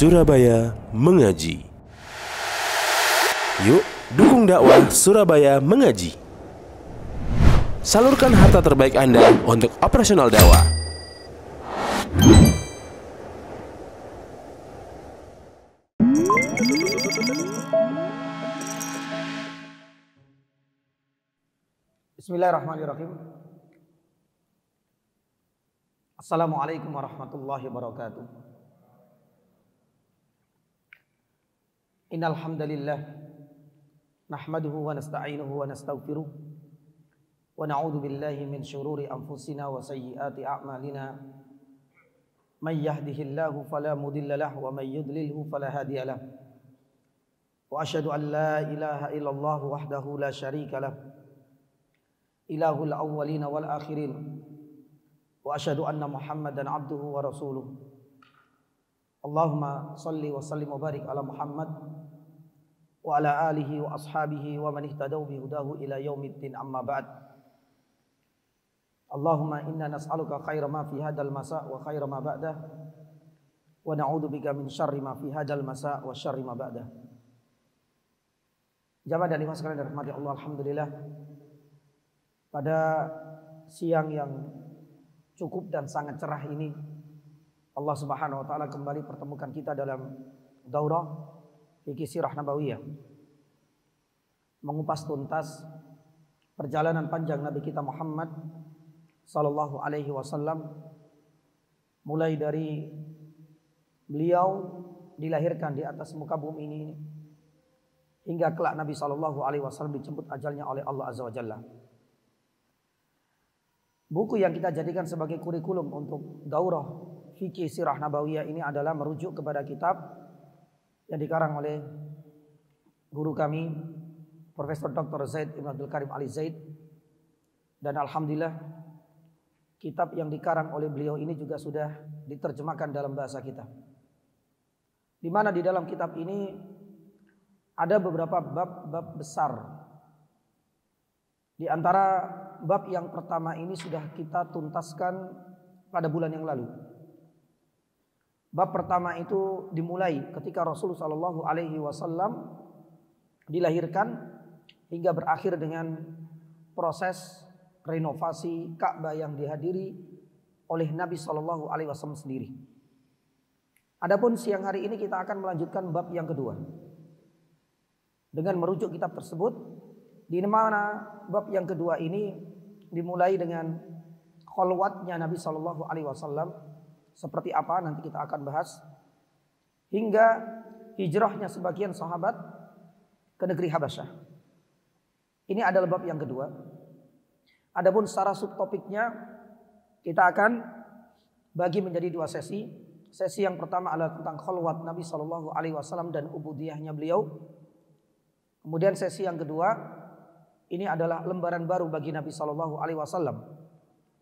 Surabaya Mengaji. Yuk, dukung dakwah Surabaya Mengaji. Salurkan harta terbaik Anda untuk operasional dakwah. Bismillahirrahmanirrahim. Assalamualaikum warahmatullahi wabarakatuh. Innal hamdalillah nahmaduhu wa nasta'inuhu wa nastaghfiruh wa na'udzu billahi min shururi anfusina wa sayyiati a'malina. May yahdihillahu fala mudilla lahu wa may yudlilhu fala hadiya lahu. Wa asyhadu an la ilaha illallah wahdahu la syarika lahu. Ilahul awwalina wal akhirin. Wa asyhadu anna Muhammadan abduhu wa rasuluh. Allahumma salli wa sallim wa barik ala Muhammad wa ala alihi wa ashabihi wa man ihtadaw bi hudahu ila yaumiddin, amma ba'd. Allahumma inna nas'aluka khaira ma fi hadzal masa' wa khaira ma ba'dah wa na'udzu bika min syarri ma fi hadzal masa' wa syarri ma ba'dah. Jamaah dan ikhwan sekalian dirahmati Allah, alhamdulillah. Pada siang yang cukup dan sangat cerah ini, Allah Subhanahu wa taala kembali pertemukan kita dalam daurah fikih sirah nabawiyah, mengupas tuntas perjalanan panjang Nabi kita Muhammad sallallahu alaihi wasallam, mulai dari beliau dilahirkan di atas muka bumi ini hingga kelak Nabi sallallahu alaihi wasallam dijemput ajalnya oleh Allah azza wa jalla. Buku yang kita jadikan sebagai kurikulum untuk daurah fikih sirah nabawiyah ini adalah merujuk kepada kitab yang dikarang oleh guru kami Profesor Dr. Zaid Ibn Abdul Karim Ali Zaid, dan alhamdulillah kitab yang dikarang oleh beliau ini juga sudah diterjemahkan dalam bahasa kita, di mana di dalam kitab ini ada beberapa bab-bab besar. Di antara bab yang pertama ini sudah kita tuntaskan pada bulan yang lalu. Bab pertama itu dimulai ketika Rasulullah Shallallahu Alaihi Wasallam dilahirkan hingga berakhir dengan proses renovasi Ka'bah yang dihadiri oleh Nabi Shallallahu Alaihi Wasallam sendiri. Adapun siang hari ini kita akan melanjutkan bab yang kedua dengan merujuk kitab tersebut, di mana bab yang kedua ini dimulai dengan kholwatnya Nabi Shallallahu Alaihi Wasallam, seperti apa nanti kita akan bahas, hingga hijrahnya sebagian sahabat ke negeri Habasyah. Ini adalah bab yang kedua. Adapun secara subtopiknya kita akan bagi menjadi dua sesi. Sesi yang pertama adalah tentang kholwat Nabi Shallallahu Alaihi Wasallam dan ubudiyahnya beliau. Kemudian sesi yang kedua ini adalah lembaran baru bagi Nabi Shallallahu Alaihi Wasallam,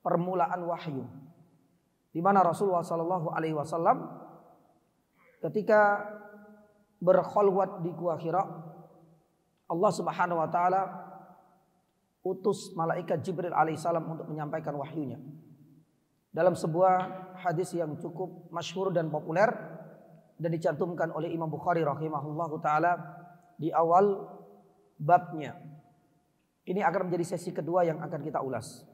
permulaan wahyu, di mana Rasulullah Shallallahu Alaihi Wasallam ketika berkholwat di Gua Hira, Allah Subhanahu Wa Taala utus malaikat Jibril alaihissalam untuk menyampaikan wahyunya. Dalam sebuah hadis yang cukup masyhur dan populer dan dicantumkan oleh Imam Bukhari rahimahullahu taala di awal babnya. Ini akan menjadi sesi kedua yang akan kita ulas.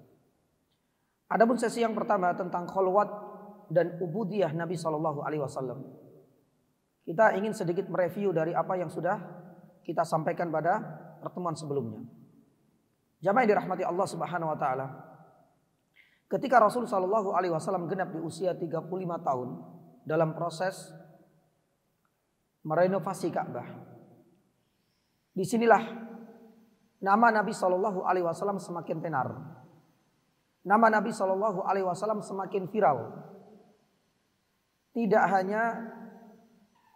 Adapun sesi yang pertama tentang kholwat dan ubudiyah Nabi Shallallahu Alaihi Wasallam, kita ingin sedikit mereview dari apa yang sudah kita sampaikan pada pertemuan sebelumnya. Jamaah yang dirahmati Allah Subhanahu Wa Taala, ketika Rasul Shallallahu Alaihi Wasallam genap di usia 35 tahun dalam proses merenovasi Ka'bah, disinilah nama Nabi Shallallahu Alaihi Wasallam semakin tenar. Nama Nabi Shallallahu Alaihi Wasallam semakin viral. Tidak hanya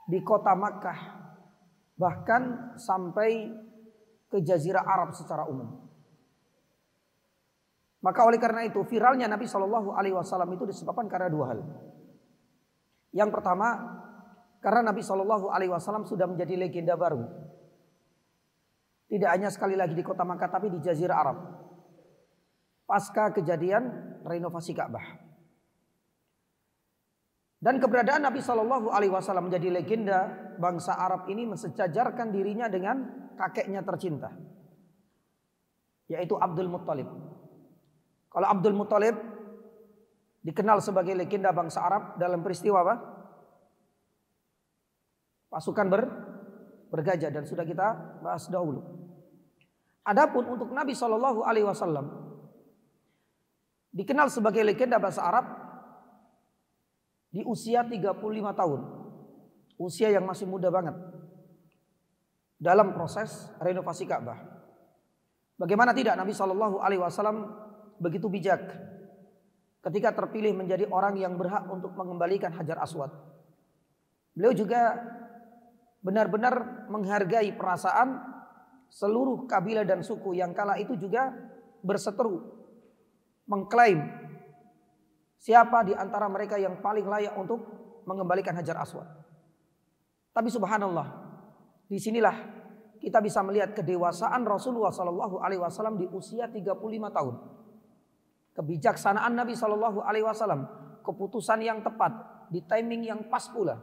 di kota Makkah, bahkan sampai ke Jazirah Arab secara umum. Maka oleh karena itu viralnya Nabi Shallallahu Alaihi Wasallam itu disebabkan karena dua hal. Yang pertama, karena Nabi Shallallahu Alaihi Wasallam sudah menjadi legenda baru. Tidak hanya sekali lagi di kota Makkah, tapi di Jazirah Arab. Pasca kejadian renovasi Ka'bah. Dan keberadaan Nabi Shallallahu Alaihi Wasallam menjadi legenda bangsa Arab ini mensejajarkan dirinya dengan kakeknya tercinta, yaitu Abdul Muttalib. Kalau Abdul Muttalib dikenal sebagai legenda bangsa Arab dalam peristiwa apa? Pasukan bergajah, dan sudah kita bahas dahulu. Adapun untuk Nabi Shallallahu Alaihi Wasallam dikenal sebagai legenda bangsa Arab di usia 35 tahun. Usia yang masih muda banget dalam proses renovasi Ka'bah. Bagaimana tidak, Nabi Shallallahu Alaihi Wasallam begitu bijak ketika terpilih menjadi orang yang berhak untuk mengembalikan Hajar Aswad. Beliau juga benar-benar menghargai perasaan seluruh kabilah dan suku yang kala itu juga berseteru mengklaim siapa di antara mereka yang paling layak untuk mengembalikan Hajar Aswad. Tapi subhanallah, disinilah kita bisa melihat kedewasaan Rasulullah Sallallahu Alaihi Wasallam di usia 35 tahun. Kebijaksanaan Nabi Sallallahu Alaihi Wasallam, keputusan yang tepat di timing yang pas pula.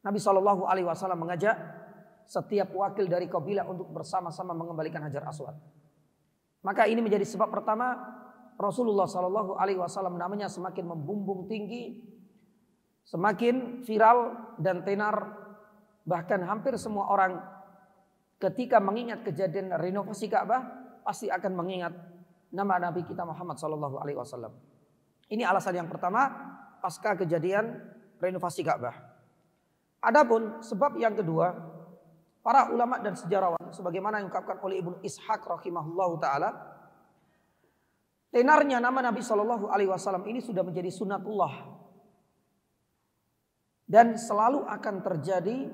Nabi Sallallahu Alaihi Wasallam mengajak setiap wakil dari kabilah untuk bersama-sama mengembalikan Hajar Aswad. Maka ini menjadi sebab pertama Rasulullah Sallallahu Alaihi Wasallam namanya semakin membumbung tinggi, semakin viral dan tenar. Bahkan hampir semua orang ketika mengingat kejadian renovasi Ka'bah pasti akan mengingat nama Nabi kita Muhammad Sallallahu Alaihi Wasallam. Ini alasan yang pertama pasca kejadian renovasi Ka'bah. Adapun sebab yang kedua, para ulama dan sejarawan sebagaimana yang diungkapkan oleh Ibnu Ishaq rahimahullahu taala, tenarnya nama Nabi Shallallahu Alaihi Wasallam ini sudah menjadi sunatullah dan selalu akan terjadi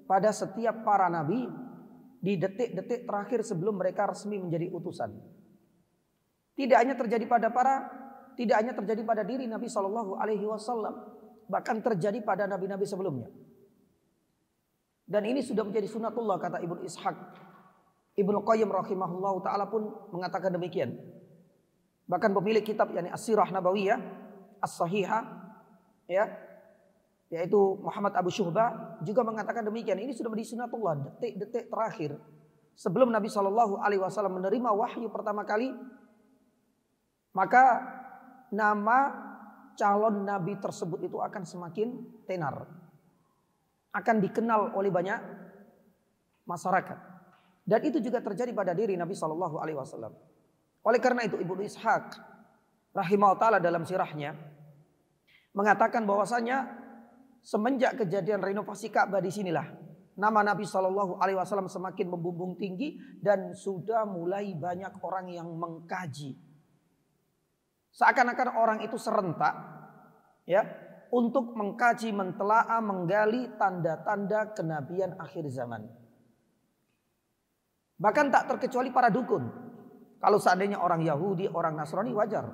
pada setiap para nabi di detik-detik terakhir sebelum mereka resmi menjadi utusan. Tidak hanya terjadi pada diri Nabi Shallallahu Alaihi Wasallam, bahkan terjadi pada nabi-nabi sebelumnya. Dan ini sudah menjadi sunatullah kata Ibnu Ishaq. Ibnu Qayyim rahimahullahu taala pun mengatakan demikian. Bahkan pemilik kitab yakni As-Sirah Nabawiyah As-Sahihah yaitu Muhammad Abu Syuhbah juga mengatakan demikian. Ini sudah menjadi sunatullah, detik-detik terakhir sebelum Nabi Shallallahu Alaihi Wasallam menerima wahyu pertama kali, maka nama calon nabi tersebut itu akan semakin tenar, akan dikenal oleh banyak masyarakat. Dan itu juga terjadi pada diri Nabi Shallallahu Alaihi Wasallam. Oleh karena itu Ibnu Ishaq rahimahullah taala dalam sirahnya mengatakan bahwasanya semenjak kejadian renovasi Ka'bah disinilah nama Nabi Shallallahu Alaihi Wasallam semakin membumbung tinggi dan sudah mulai banyak orang yang mengkaji. Seakan-akan orang itu serentak untuk mengkaji, mentelaah, menggali tanda-tanda kenabian akhir zaman. Bahkan tak terkecuali para dukun. Kalau seandainya orang Yahudi, orang Nasrani wajar.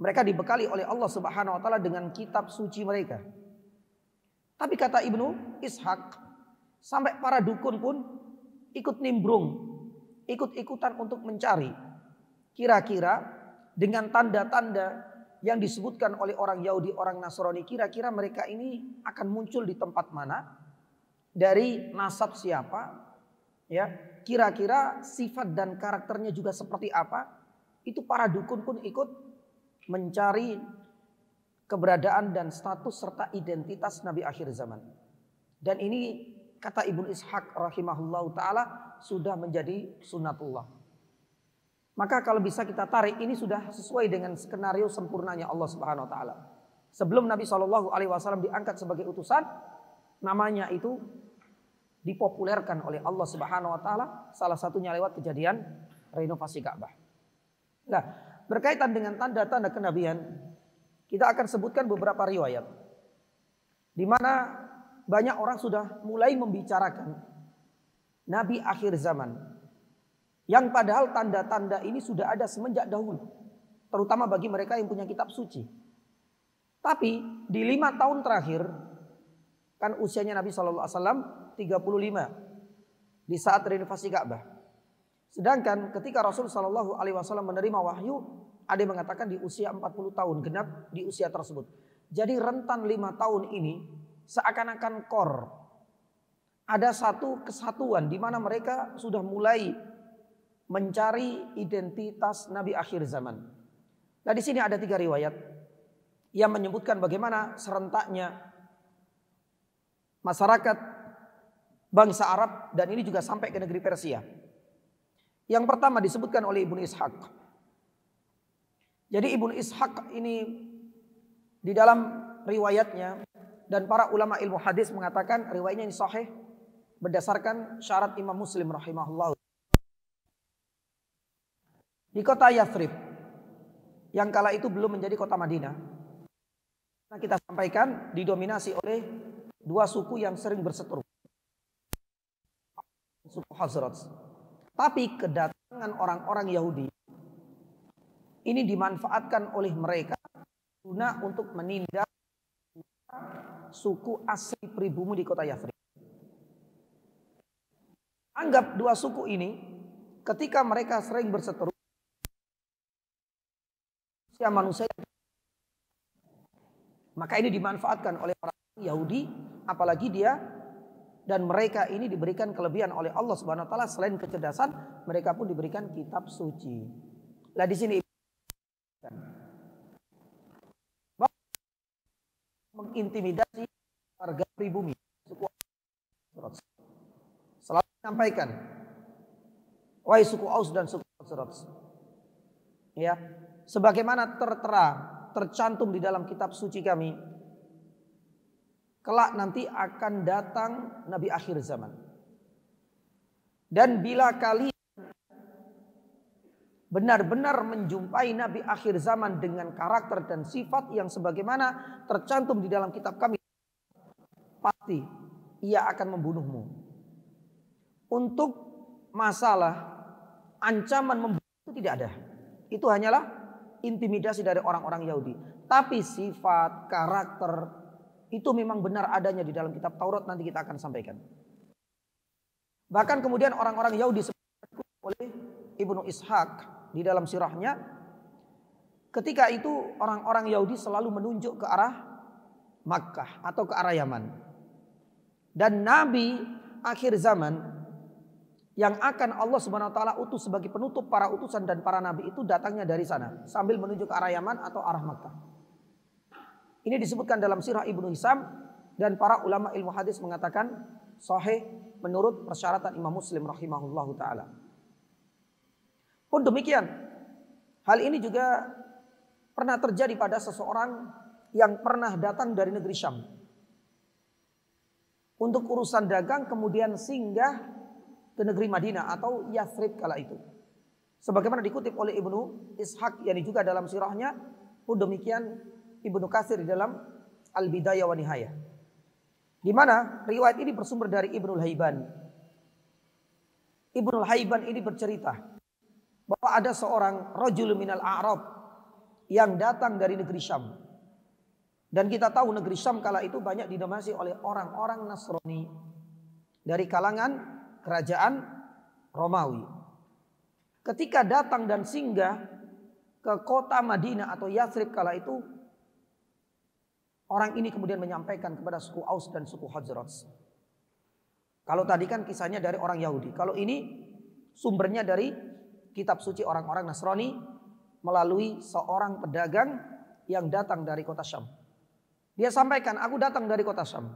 Mereka dibekali oleh Allah Subhanahu wa taala dengan kitab suci mereka. Tapi kata Ibnu Ishaq, sampai para dukun pun ikut nimbrung, ikut-ikutan untuk mencari kira-kira dengan tanda-tanda yang disebutkan oleh orang Yahudi, orang Nasrani, kira-kira mereka ini akan muncul di tempat mana, dari nasab siapa, kira-kira sifat dan karakternya juga seperti apa. Itu para dukun pun ikut mencari keberadaan dan status serta identitas Nabi akhir zaman. Dan ini kata Ibnu Ishaq rahimahullahu taala sudah menjadi sunatullah. Maka kalau bisa kita tarik, ini sudah sesuai dengan skenario sempurnanya Allah Subhanahu wa taala. Sebelum Nabi Shallallahu Alaihi Wasallam diangkat sebagai utusan, namanya itu dipopulerkan oleh Allah Subhanahu wa taala, salah satunya lewat kejadian renovasi Ka'bah. Nah, berkaitan dengan tanda-tanda kenabian, kita akan sebutkan beberapa riwayat di mana banyak orang sudah mulai membicarakan nabi akhir zaman. Yang padahal tanda-tanda ini sudah ada semenjak dahulu, terutama bagi mereka yang punya kitab suci. Tapi di 5 tahun terakhir, kan usianya Nabi SAW 35 di saat renovasi Ka'bah. Sedangkan ketika Rasul SAW menerima wahyu, ada yang mengatakan di usia 40 tahun genap di usia tersebut. Jadi rentan 5 tahun ini seakan-akan ada satu kesatuan di mana mereka sudah mulai mencari identitas Nabi akhir zaman. Nah, di sini ada 3 riwayat yang menyebutkan bagaimana serentaknya masyarakat bangsa Arab, dan ini juga sampai ke negeri Persia. Yang pertama disebutkan oleh Ibnu Ishaq. Jadi Ibnu Ishaq ini di dalam riwayatnya, dan para ulama ilmu hadis mengatakan riwayatnya ini sahih berdasarkan syarat Imam Muslim rahimahullah. Di kota Yathrib yang kala itu belum menjadi kota Madinah, kita sampaikan didominasi oleh 2 suku yang sering berseteru, suku Khazraj. Tapi kedatangan orang-orang Yahudi ini dimanfaatkan oleh mereka guna untuk menindak suku asli pribumi di kota Yathrib. Anggap 2 suku ini ketika mereka sering berseteru, manusia, maka ini dimanfaatkan oleh orang Yahudi, apalagi dia dan mereka ini diberikan kelebihan oleh Allah Subhanahu wa taala. Selain kecerdasan, mereka pun diberikan kitab suci. Lah di sini mengintimidasi warga pribumi suku Khazraj. Selalu menyampaikan, wahai suku Aus dan suku Khazraj, ya, sebagaimana tercantum di dalam kitab suci kami, kelak nanti akan datang Nabi akhir zaman. Dan bila kalian benar-benar menjumpai Nabi akhir zaman dengan karakter dan sifat yang sebagaimana tercantum di dalam kitab kami, pasti ia akan membunuhmu. Untuk masalah ancaman membunuh itu tidak ada. Itu hanyalah intimidasi dari orang-orang Yahudi. Tapi sifat, karakter itu memang benar adanya di dalam kitab Taurat, nanti kita akan sampaikan. Bahkan kemudian orang-orang Yahudi oleh Ibnu Ishaq di dalam sirahnya, ketika itu orang-orang Yahudi selalu menunjuk ke arah Makkah atau ke arah Yaman. Dan Nabi akhir zaman yang akan Allah Subhanahu wa taala utus sebagai penutup para utusan dan para nabi itu datangnya dari sana sambil menuju ke arah Yaman atau arah Makkah. Ini disebutkan dalam sirah Ibnu Hisam, dan para ulama ilmu hadis mengatakan sahih menurut persyaratan Imam Muslim rahimahullahu taala. Pun demikian, hal ini juga pernah terjadi pada seseorang yang pernah datang dari negeri Syam untuk urusan dagang, kemudian singgah ke negeri Madinah atau Yathrib kala itu. Sebagaimana dikutip oleh Ibnu Ishaq yang juga dalam sirahnya, pun demikian Ibnu Katsir di dalam Al-Bidayah wa Nihayah. Di mana riwayat ini bersumber dari Ibnul Haiban. Ibnul Haiban ini bercerita bahwa ada seorang rajul minal A'rab yang datang dari negeri Syam. Dan kita tahu negeri Syam kala itu banyak didominasi oleh orang-orang Nasrani dari kalangan kerajaan Romawi. Ketika datang dan singgah ke kota Madinah atau Yathrib kala itu, orang ini kemudian menyampaikan kepada suku Aus dan suku Khazraj. Kalau tadi kan kisahnya dari orang Yahudi, kalau ini sumbernya dari kitab suci orang-orang Nasrani melalui seorang pedagang yang datang dari kota Syam. Dia sampaikan, aku datang dari kota Syam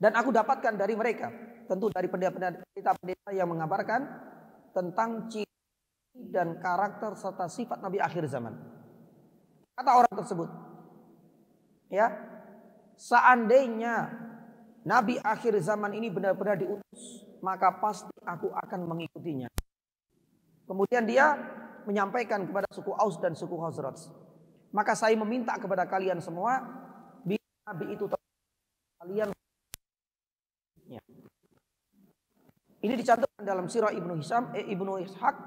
dan aku dapatkan dari mereka, tentu dari pendeta-pendeta yang mengabarkan tentang ciri dan karakter serta sifat Nabi akhir zaman. Kata orang tersebut, ya, seandainya Nabi akhir zaman ini benar-benar diutus, maka pasti aku akan mengikutinya. Kemudian dia menyampaikan kepada suku Aus dan suku Khazraj, maka saya meminta kepada kalian semua, bila Nabi itu kalian. Ini dicantumkan dalam sirah Ibnu Ishaq,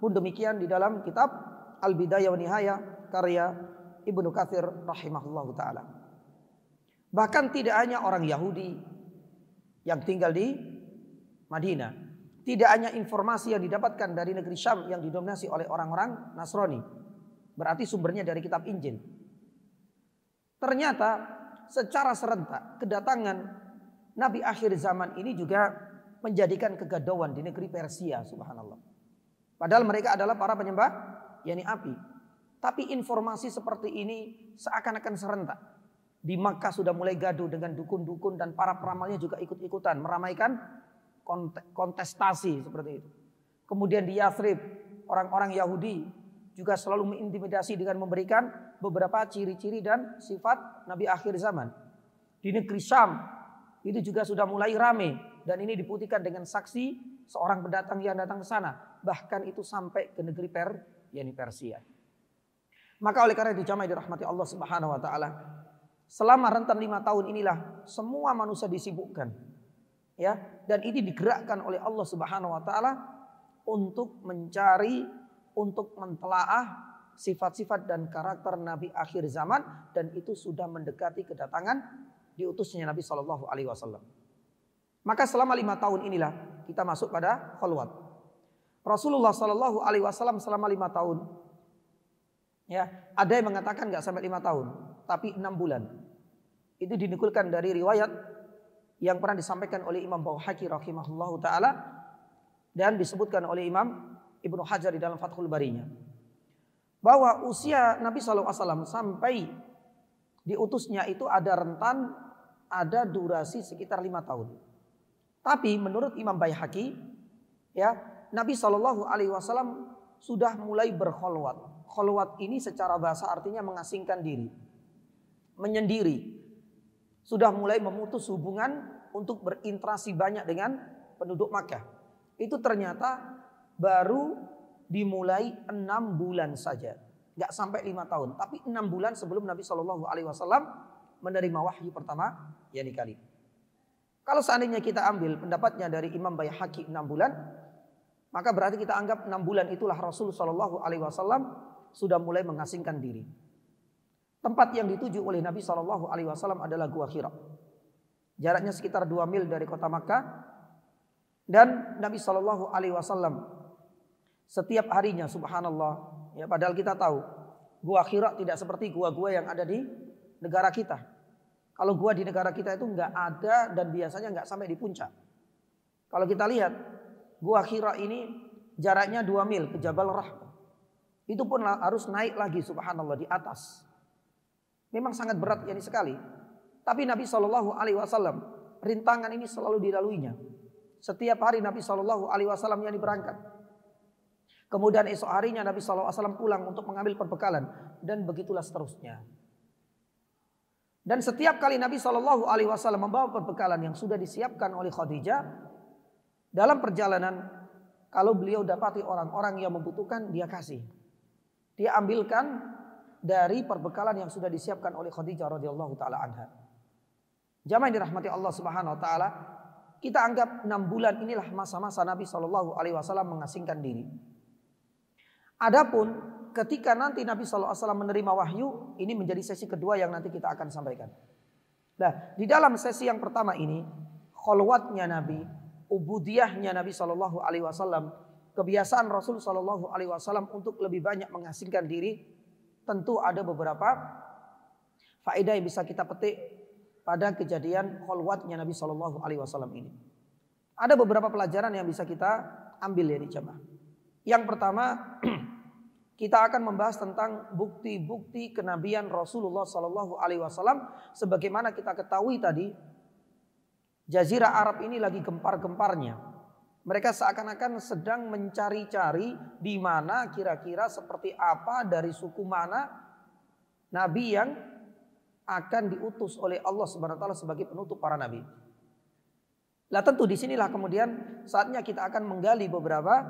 pun demikian di dalam kitab Al-Bidayah wa Nihayah karya Ibnu Katsir rahimahullahu taala. Bahkan tidak hanya orang Yahudi yang tinggal di Madinah, tidak hanya informasi yang didapatkan dari negeri Syam yang didominasi oleh orang-orang Nasrani, berarti sumbernya dari kitab Injil. Ternyata secara serentak kedatangan Nabi akhir zaman ini juga menjadikan kegadauan di negeri Persia, subhanallah. Padahal mereka adalah para penyembah yakni api. Tapi informasi seperti ini seakan-akan serentak. Di Makkah sudah mulai gaduh dengan dukun-dukun dan para peramalnya juga ikut-ikutan meramaikan kontestasi seperti itu. Kemudian di Yathrib, orang-orang Yahudi juga selalu mengintimidasi dengan memberikan beberapa ciri-ciri dan sifat Nabi akhir zaman. Di negeri Syam itu juga sudah mulai ramai dan ini dibuktikan dengan saksi seorang pendatang yang datang ke sana. Bahkan itu sampai ke negeri Persia. Maka oleh karena itu jamaah dirahmati Allah Subhanahu wa taala, selama rentan 5 tahun inilah semua manusia disibukkan. Ya, dan ini digerakkan oleh Allah Subhanahu wa taala untuk mencari, untuk mentelaah sifat-sifat dan karakter Nabi akhir zaman, dan itu sudah mendekati kedatangan diutusnya Nabi Shallallahu alaihi wasallam. Maka selama 5 tahun inilah kita masuk pada khalwat. Rasulullah Shallallahu alaihi wasallam selama 5 tahun, ya, ada yang mengatakan enggak sampai 5 tahun, tapi 6 bulan. Itu dinukulkan dari riwayat yang pernah disampaikan oleh Imam Baihaqi rahimahullahu taala dan disebutkan oleh Imam Ibnu Hajar di dalam Fathul Barinya, bahwa usia Nabi SAW sampai diutusnya itu ada rentan, ada durasi sekitar 5 tahun. Tapi menurut Imam Baihaqi, ya, Nabi SAW sudah mulai berkholwat. Kholwat ini secara bahasa artinya mengasingkan diri, menyendiri. Sudah mulai memutus hubungan untuk berinteraksi banyak dengan penduduk Makkah. Itu ternyata baru dimulai 6 bulan saja. Gak sampai 5 tahun. Tapi 6 bulan sebelum Nabi SAW menerima wahyu pertama yang dikali. Kalau seandainya kita ambil pendapatnya dari Imam Baihaqi 6 bulan, maka berarti kita anggap 6 bulan itulah Rasul SAW sudah mulai mengasingkan diri. Tempat yang dituju oleh Nabi SAW adalah Gua Hira. Jaraknya sekitar 2 mil dari kota Makkah. Dan Nabi SAW setiap harinya, subhanallah, ya, padahal kita tahu Gua Hira tidak seperti gua-gua yang ada di negara kita. Kalau gua di negara kita itu nggak ada dan biasanya nggak sampai di puncak. Kalau kita lihat Gua Hira ini jaraknya 2 mil ke Jabal Rahmah. Itu pun harus naik lagi, subhanallah, di atas. Memang sangat berat ini sekali. Tapi Nabi SAW rintangan ini selalu dilaluinya. Setiap hari Nabi SAW yang berangkat. Kemudian esok harinya Nabi SAW pulang untuk mengambil perbekalan. Dan begitulah seterusnya. Dan setiap kali Nabi SAW membawa perbekalan yang sudah disiapkan oleh Khadijah, dalam perjalanan, kalau beliau dapati orang-orang yang membutuhkan, dia kasih. Dia ambilkan dari perbekalan yang sudah disiapkan oleh Khadijah radhiyallahu taala anha. Jamaah yang dirahmati Allah Subhanahu wa taala, kita anggap 6 bulan inilah masa-masa Nabi Shallallahu alaihi wasallam mengasingkan diri. Adapun ketika nanti Nabi Shallallahu alaihi wasallam menerima wahyu, ini menjadi sesi kedua yang nanti kita akan sampaikan. Nah, di dalam sesi yang pertama ini, kholwatnya Nabi, ubudiyahnya Nabi Shallallahu alaihi wasallam, kebiasaan Rasul Shallallahu alaihi wasallam untuk lebih banyak mengasingkan diri, tentu ada beberapa faedah yang bisa kita petik pada kejadian kholwatnya Nabi Shallallahu alaihi wasallam ini. Ada beberapa pelajaran yang bisa kita ambil dari jamaah. Yang pertama, kita akan membahas tentang bukti-bukti kenabian Rasulullah Shallallahu alaihi wasallam. Sebagaimana kita ketahui tadi, Jazirah Arab ini lagi gempar-gemparnya. Mereka seakan-akan sedang mencari-cari di mana kira-kira seperti apa dari suku mana nabi yang akan diutus oleh Allah Subhanahu wa taala sebagai penutup para nabi. Lah tentu disinilah kemudian saatnya kita akan menggali beberapa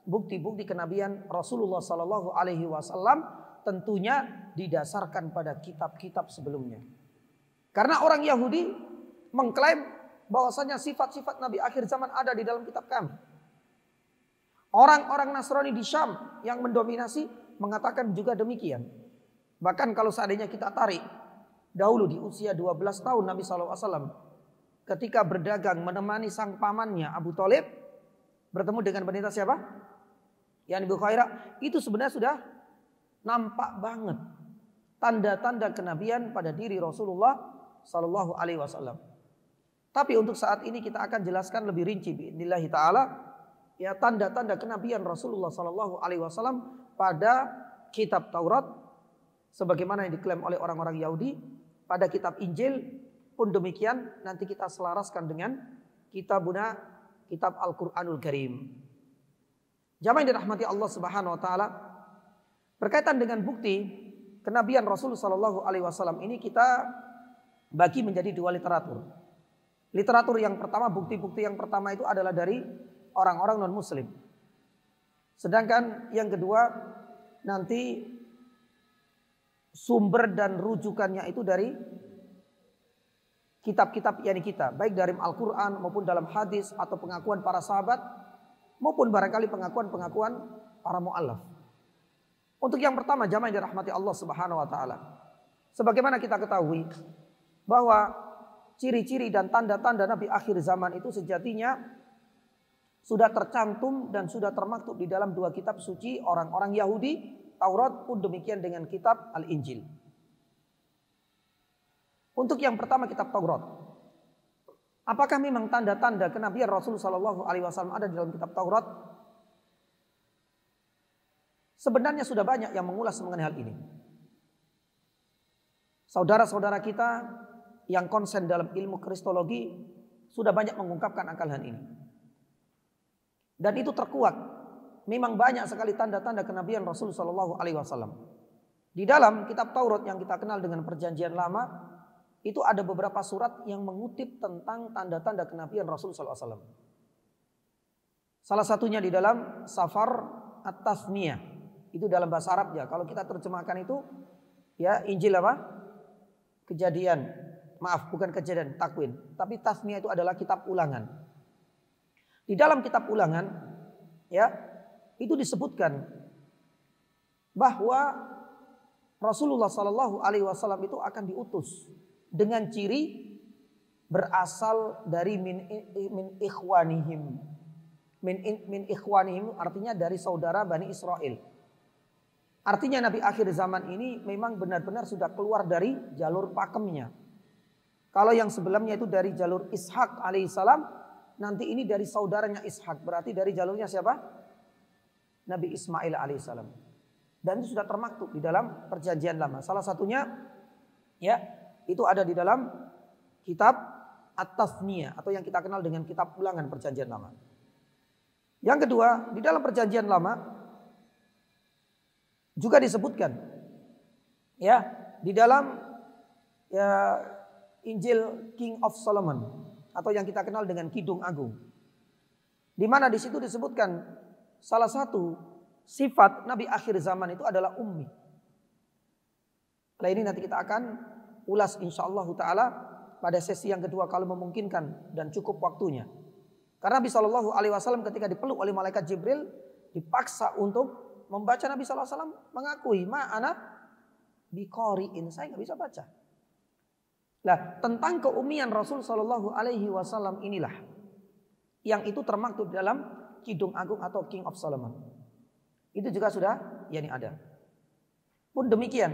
bukti-bukti kenabian Rasulullah sallallahu alaihi wasallam, tentunya didasarkan pada kitab-kitab sebelumnya. Karena orang Yahudi mengklaim bahwasanya sifat-sifat Nabi akhir zaman ada di dalam kitab kami. Orang-orang Nasrani di Syam yang mendominasi mengatakan juga demikian. Bahkan kalau seandainya kita tarik dahulu di usia 12 tahun Nabi SAW, ketika berdagang menemani sang pamannya Abu Thalib bertemu dengan wanita siapa? Yang Ibu Khairah, itu sebenarnya sudah nampak banget tanda-tanda kenabian pada diri Rasulullah sallallahu alaihi wasallam. Tapi untuk saat ini kita akan jelaskan lebih rinci biidznillah taala ya tanda-tanda kenabian Rasulullah sallallahu alaihi wasallam pada kitab Taurat sebagaimana yang diklaim oleh orang-orang Yahudi, pada kitab Injil pun demikian, nanti kita selaraskan dengan kitab Al-Qur'anul Karim. Jamaah yang dirahmati Allah Subhanahu wa taala, berkaitan dengan bukti kenabian Rasulullah sallallahu alaihi wasallam ini kita bagi menjadi dua literatur. Literatur yang pertama, bukti-bukti yang pertama itu adalah dari orang-orang non-muslim. Sedangkan yang kedua nanti sumber dan rujukannya itu dari kitab-kitab yakni kita, baik dari Al-Quran maupun dalam hadis atau pengakuan para sahabat maupun barangkali pengakuan-pengakuan para mu'allaf. Untuk yang pertama, jamaah yang dirahmati Allah Subhanahu wa taala. Sebagaimana kita ketahui bahwa ciri-ciri dan tanda-tanda Nabi akhir zaman itu sejatinya sudah tercantum dan sudah termaktub di dalam dua kitab suci orang-orang Yahudi, Taurat pun demikian dengan kitab Al-Injil. Untuk yang pertama kitab Taurat. Apakah memang tanda-tanda kenabian Rasulullah SAW ada di dalam kitab Taurat? Sebenarnya sudah banyak yang mengulas mengenai hal ini. Saudara-saudara kita yang konsen dalam ilmu kristologi sudah banyak mengungkapkan akan hal ini. Dan itu terkuat. Memang banyak sekali tanda-tanda kenabian Rasulullah SAW. Di dalam kitab Taurat yang kita kenal dengan Perjanjian Lama, itu ada beberapa surat yang mengutip tentang tanda-tanda kenabian Rasulullah SAW. Salah satunya di dalam Safar At-Tasniyah. Itu dalam bahasa Arab ya. Kalau kita terjemahkan itu ya Injil apa? Kejadian. Maaf, bukan kejadian, takwin. Tapi Tasniyah itu adalah kitab ulangan. Di dalam kitab ulangan ya, itu disebutkan bahwa Rasulullah sallallahu alaihi wasallam itu akan diutus dengan ciri berasal dari min ikhwanihim. Min ikhwanihim artinya dari saudara Bani Israel. Artinya Nabi akhir zaman ini memang benar-benar sudah keluar dari jalur pakemnya. Kalau yang sebelumnya itu dari jalur Ishak alaihissalam, nanti ini dari saudaranya Ishak. Berarti dari jalurnya siapa? Nabi Ismail alaihissalam. Dan itu sudah termaktub di dalam Perjanjian Lama. Salah satunya ya itu ada di dalam kitab At-Tasniyah atau yang kita kenal dengan kitab ulangan Perjanjian Lama. Yang kedua, di dalam Perjanjian Lama juga disebutkan ya di dalam ya Injil King of Solomon atau yang kita kenal dengan Kidung Agung. Di mana di situ disebutkan salah satu sifat Nabi akhir zaman itu adalah ummi. Nah ini nanti kita akan ulas insyaallah taala pada sesi yang kedua kalau memungkinkan dan cukup waktunya. Karena Nabi sallallahu alaihi wasallam ketika dipeluk oleh malaikat Jibril dipaksa untuk membaca, Nabi sallallahu alaihi wasallam mengakui ma'ana biqari'in, saya enggak bisa baca. Nah, tentang keummian Rasul sallallahu alaihi wasallam inilah yang itu termaktub dalam Kidung Agung atau King of Solomon. Itu juga sudah yakni ada. Pun demikian,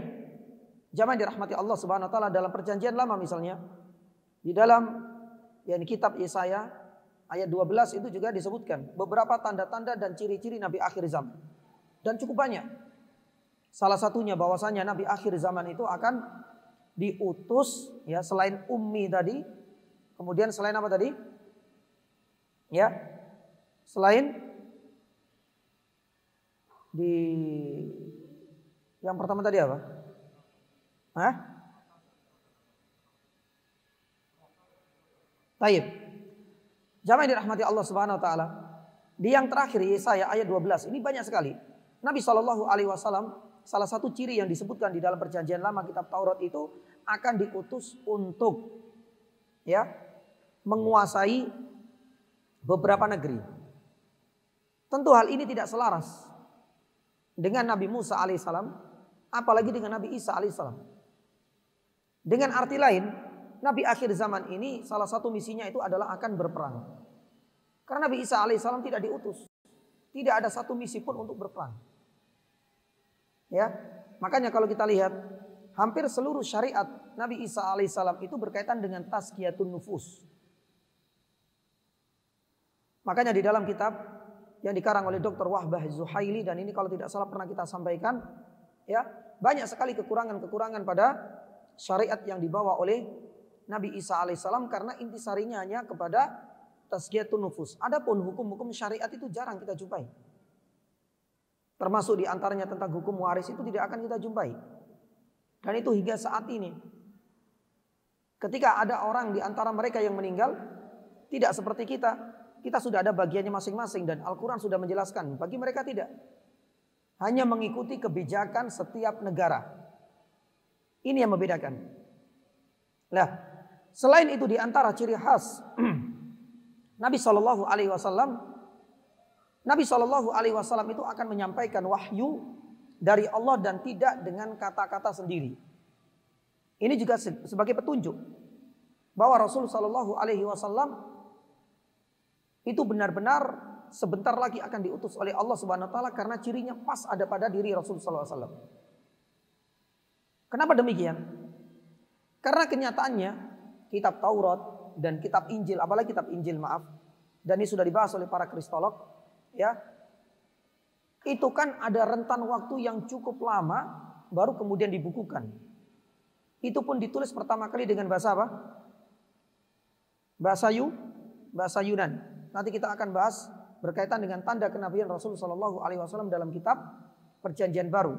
jamaah dirahmati Allah Subhanahu wa taala dalam Perjanjian Lama misalnya di dalam yakni kitab Yesaya ayat 12 itu juga disebutkan beberapa tanda-tanda dan ciri-ciri Nabi akhir zaman. Dan cukup banyak. Salah satunya bahwasanya Nabi akhir zaman itu akan diutus ya selain ummi tadi, kemudian selain apa tadi? Ya, selain di yang pertama tadi apa? Hah? Taib. Jamaah yang dirahmati Allah Subhanahu wa taala. Di yang terakhir Yesaya ayat 12 ini banyak sekali. Nabi sallallahu alaihi wasallam salah satu ciri yang disebutkan di dalam Perjanjian Lama kitab Taurat itu akan diutus untuk ya menguasai beberapa negeri. Tentu hal ini tidak selaras dengan Nabi Musa alaihissalam, apalagi dengan Nabi Isa alaihissalam. Dengan arti lain, Nabi akhir zaman ini salah satu misinya itu adalah akan berperang. Karena Nabi Isa alaihissalam tidak diutus, tidak ada satu misi pun untuk berperang. Ya, makanya kalau kita lihat hampir seluruh syariat Nabi Isa alaihissalam itu berkaitan dengan tazkiyatun nufus. Makanya di dalam kitab yang dikarang oleh Dr. Wahbah Zuhaili, dan ini kalau tidak salah pernah kita sampaikan, ya, banyak sekali kekurangan-kekurangan pada syariat yang dibawa oleh Nabi Isa alaihissalam karena intisarinya hanya kepada tazkiyatun nufus. Adapun hukum-hukum syariat itu jarang kita jumpai. Termasuk di antaranya tentang hukum waris itu tidak akan kita jumpai. Dan itu hingga saat ini. Ketika ada orang di antara mereka yang meninggal, tidak seperti kita. Kita sudah ada bagiannya masing-masing dan Al-Quran sudah menjelaskan. Bagi mereka tidak. Hanya mengikuti kebijakan setiap negara. Ini yang membedakan. Nah, selain itu di antara ciri khas Nabi SAW itu akan menyampaikan wahyu dari Allah dan tidak dengan kata-kata sendiri. Ini juga sebagai petunjuk bahwa Rasul SAW itu benar-benar sebentar lagi akan diutus oleh Allah Subhanahu wa taala karena cirinya pas ada pada diri Rasul sallallahu alaihi wasallam. Kenapa demikian? Karena kenyataannya kitab Taurat dan kitab Injil, apalagi kitab Injil dan ini sudah dibahas oleh para kristolog, ya. Itu kan ada rentan waktu yang cukup lama baru kemudian dibukukan. Itu pun ditulis pertama kali dengan bahasa apa? Bahasa Yunani. Nanti kita akan bahas berkaitan dengan tanda kenabian Rasul Shallallahu Alaihi Wasallam dalam kitab Perjanjian Baru.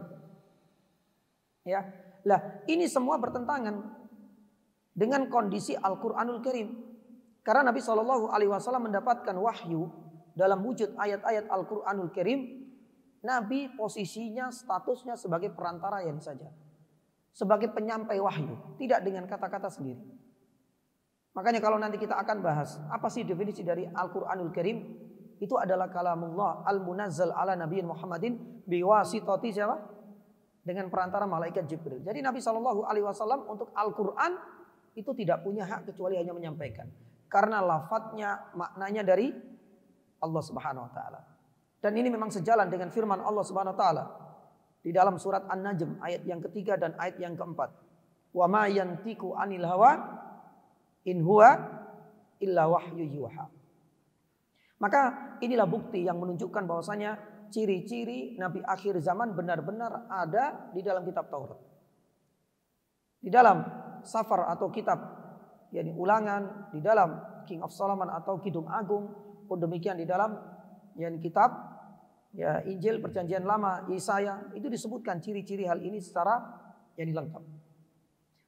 Ya, lah ini semua bertentangan dengan kondisi Al-Quranul Karim. Karena Nabi Shallallahu Alaihi Wasallam mendapatkan wahyu dalam wujud ayat-ayat Al-Quranul Karim. Nabi posisinya, statusnya sebagai perantara yang saja, sebagai penyampai wahyu, tidak dengan kata-kata sendiri. Makanya kalau nanti kita akan bahas apa sih definisi dari Al-Quranul Karim, itu adalah kalamullah al-munazzal ala nabiyyin Muhammadin biwasitati siapa? Dengan perantara malaikat Jibril. Jadi Nabi SAW untuk Al-Quran itu tidak punya hak kecuali hanya menyampaikan. Karena lafadznya, maknanya dari Allah Subhanahu Wa Taala. Dan ini memang sejalan dengan firman Allah Subhanahu Wa Taala di dalam surat An-Najm ayat yang ketiga dan ayat yang keempat. Wa ma yantiqu anil hawa in huwa illa wahyu yuha. Maka inilah bukti yang menunjukkan bahwasanya ciri-ciri Nabi akhir zaman benar-benar ada di dalam kitab Taurat. Di dalam Safar atau kitab yakni Ulangan, di dalam King of Solomon atau Kidung Agung, pun demikian di dalam yakni kitab ya Injil Perjanjian Lama Yesaya, itu disebutkan ciri-ciri hal ini secara yakni lengkap.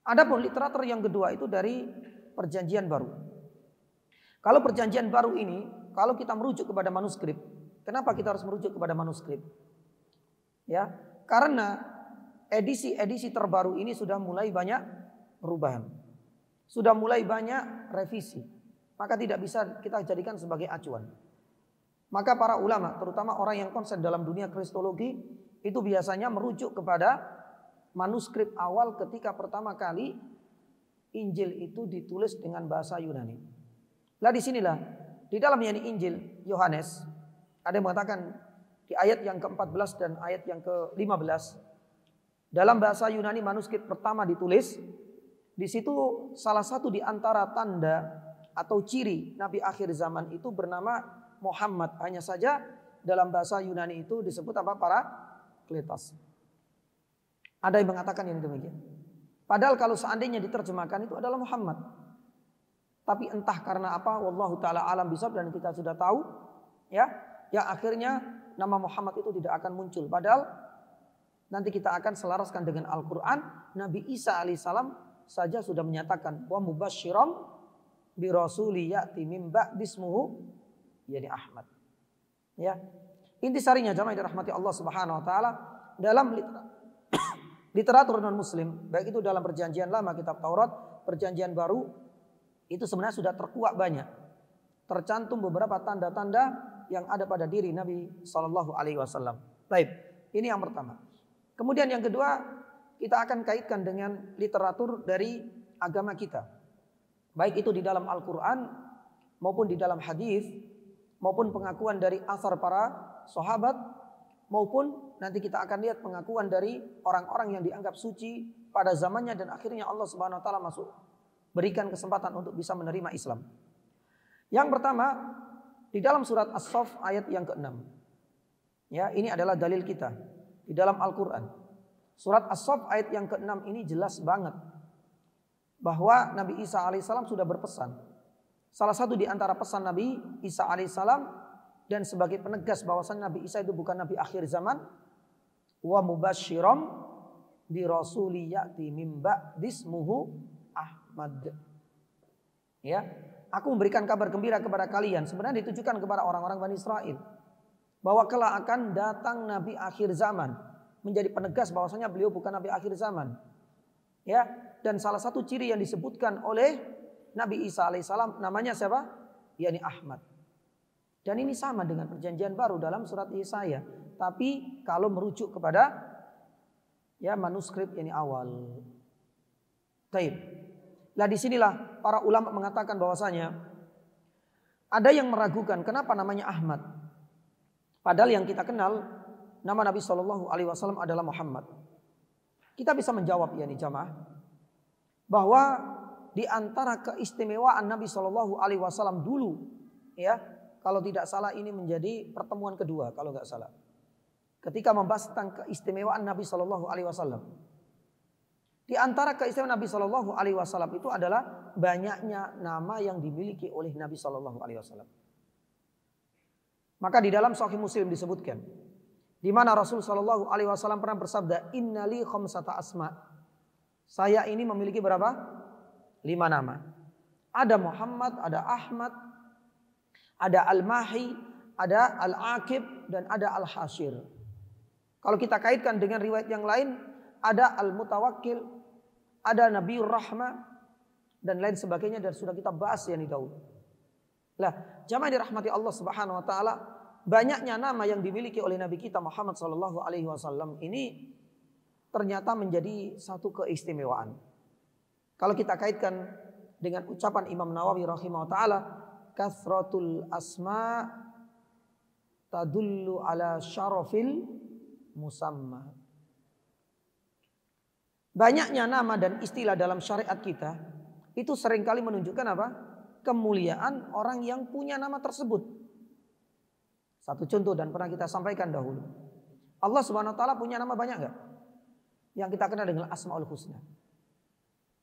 Adapun literatur yang kedua itu dari Perjanjian Baru. Kalau Perjanjian Baru ini, kalau kita merujuk kepada manuskrip, kenapa kita harus merujuk kepada manuskrip? Ya, karena edisi-edisi terbaru ini sudah mulai banyak perubahan, sudah mulai banyak revisi, maka tidak bisa kita jadikan sebagai acuan. Maka para ulama, terutama orang yang konsen dalam dunia kristologi, itu biasanya merujuk kepada manuskrip awal ketika pertama kali Injil itu ditulis dengan bahasa Yunani. Lah disinilah di dalam Injil Yohanes ada yang mengatakan di ayat yang ke-14 dan ayat yang ke-15 dalam bahasa Yunani manuskrip pertama ditulis. Di situ salah satu di antara tanda atau ciri Nabi akhir zaman itu bernama Muhammad. Hanya saja dalam bahasa Yunani itu disebut apa? Parakletos. Ada yang mengatakan yang demikian. Padahal kalau seandainya diterjemahkan itu adalah Muhammad. Tapi entah karena apa, wallahu taala alam bisawab, dan kita sudah tahu ya, yang akhirnya nama Muhammad itu tidak akan muncul. Padahal nanti kita akan selaraskan dengan Al-Qur'an. Nabi Isa alaihissalam saja sudah menyatakan wa mubasysyiram bi rasuli ya'ti min ba'dismuhu yani Ahmad. Ya. Intisarinya jamaah yang dirahmati Allah Subhanahu wa taala, dalam literatur non muslim, baik itu dalam Perjanjian Lama kitab Taurat, Perjanjian Baru, itu sebenarnya sudah terkuak banyak. Tercantum beberapa tanda-tanda yang ada pada diri Nabi Shallallahu Alaihi Wasallam. Baik, ini yang pertama. Kemudian yang kedua, kita akan kaitkan dengan literatur dari agama kita, baik itu di dalam Al-Quran maupun di dalam hadis, maupun pengakuan dari asar para sahabat, maupun nanti kita akan lihat pengakuan dari orang-orang yang dianggap suci pada zamannya dan akhirnya Allah Subhanahu wa taala berikan kesempatan untuk bisa menerima Islam. Yang pertama di dalam surat As-Saff ayat yang ke-6. Ya, ini adalah dalil kita di dalam Al-Qur'an. Surat As-Saff ayat yang ke-6 ini jelas banget bahwa Nabi Isa alaihissalam sudah berpesan. Salah satu di antara pesan Nabi Isa alaihissalam dan sebagai penegas bahwasannya Nabi Isa itu bukan nabi akhir zaman, wa mubasysyiram bi rasuli ya'ti mim ba'dismuhu Ahmad. Ya, aku memberikan kabar gembira kepada kalian, sebenarnya ditujukan kepada orang-orang Bani Israel bahwa kelak akan datang nabi akhir zaman, menjadi penegas bahwasanya beliau bukan nabi akhir zaman. Ya, dan salah satu ciri yang disebutkan oleh Nabi Isa alaihissalam namanya siapa? yakni Ahmad. Dan ini sama dengan perjanjian baru dalam surat Yesaya. Tapi kalau merujuk kepada ya manuskrip yang awal. Baik. Lah disinilah para ulama mengatakan bahwasanya ada yang meragukan kenapa namanya Ahmad. Padahal yang kita kenal nama Nabi SAW adalah Muhammad. Kita bisa menjawab ya nih jamaah bahwa di antara keistimewaan Nabi SAW dulu ya. Kalau tidak salah ini menjadi pertemuan kedua kalau nggak salah. Ketika membahas tentang keistimewaan Nabi Shallallahu Alaihi Wasallam. Di antara keistimewaan Nabi Shallallahu Alaihi Wasallam itu adalah banyaknya nama yang dimiliki oleh Nabi Shallallahu Alaihi Wasallam. Maka di dalam Sahih Muslim disebutkan, di mana Rasul Shallallahu Alaihi Wasallam pernah bersabda, Innali khamsata asma. Saya ini memiliki berapa? 5 nama. Ada Muhammad, ada Ahmad, ada Al-Mahi, ada Al-Aqib, dan ada Al-Hashir. Kalau kita kaitkan dengan riwayat yang lain, ada Al-Mutawakkil, ada Nabiur Rahmah, dan lain sebagainya, dan sudah kita bahas yang dahulu. Lah, jamaah dirahmati Allah Subhanahu wa taala, banyaknya nama yang dimiliki oleh Nabi kita Muhammad sallallahu alaihi wasallam ini ternyata menjadi satu keistimewaan. Kalau kita kaitkan dengan ucapan Imam Nawawi rahimahullah taala, kasratul asma tadullu ala syarafil musamma. Banyaknya nama dan istilah dalam syariat kita itu seringkali menunjukkan apa? Kemuliaan orang yang punya nama tersebut. Satu contoh dan pernah kita sampaikan dahulu. Allah Subhanahu wa taala punya nama banyak enggak? Yang kita kenal dengan Asmaul Husna.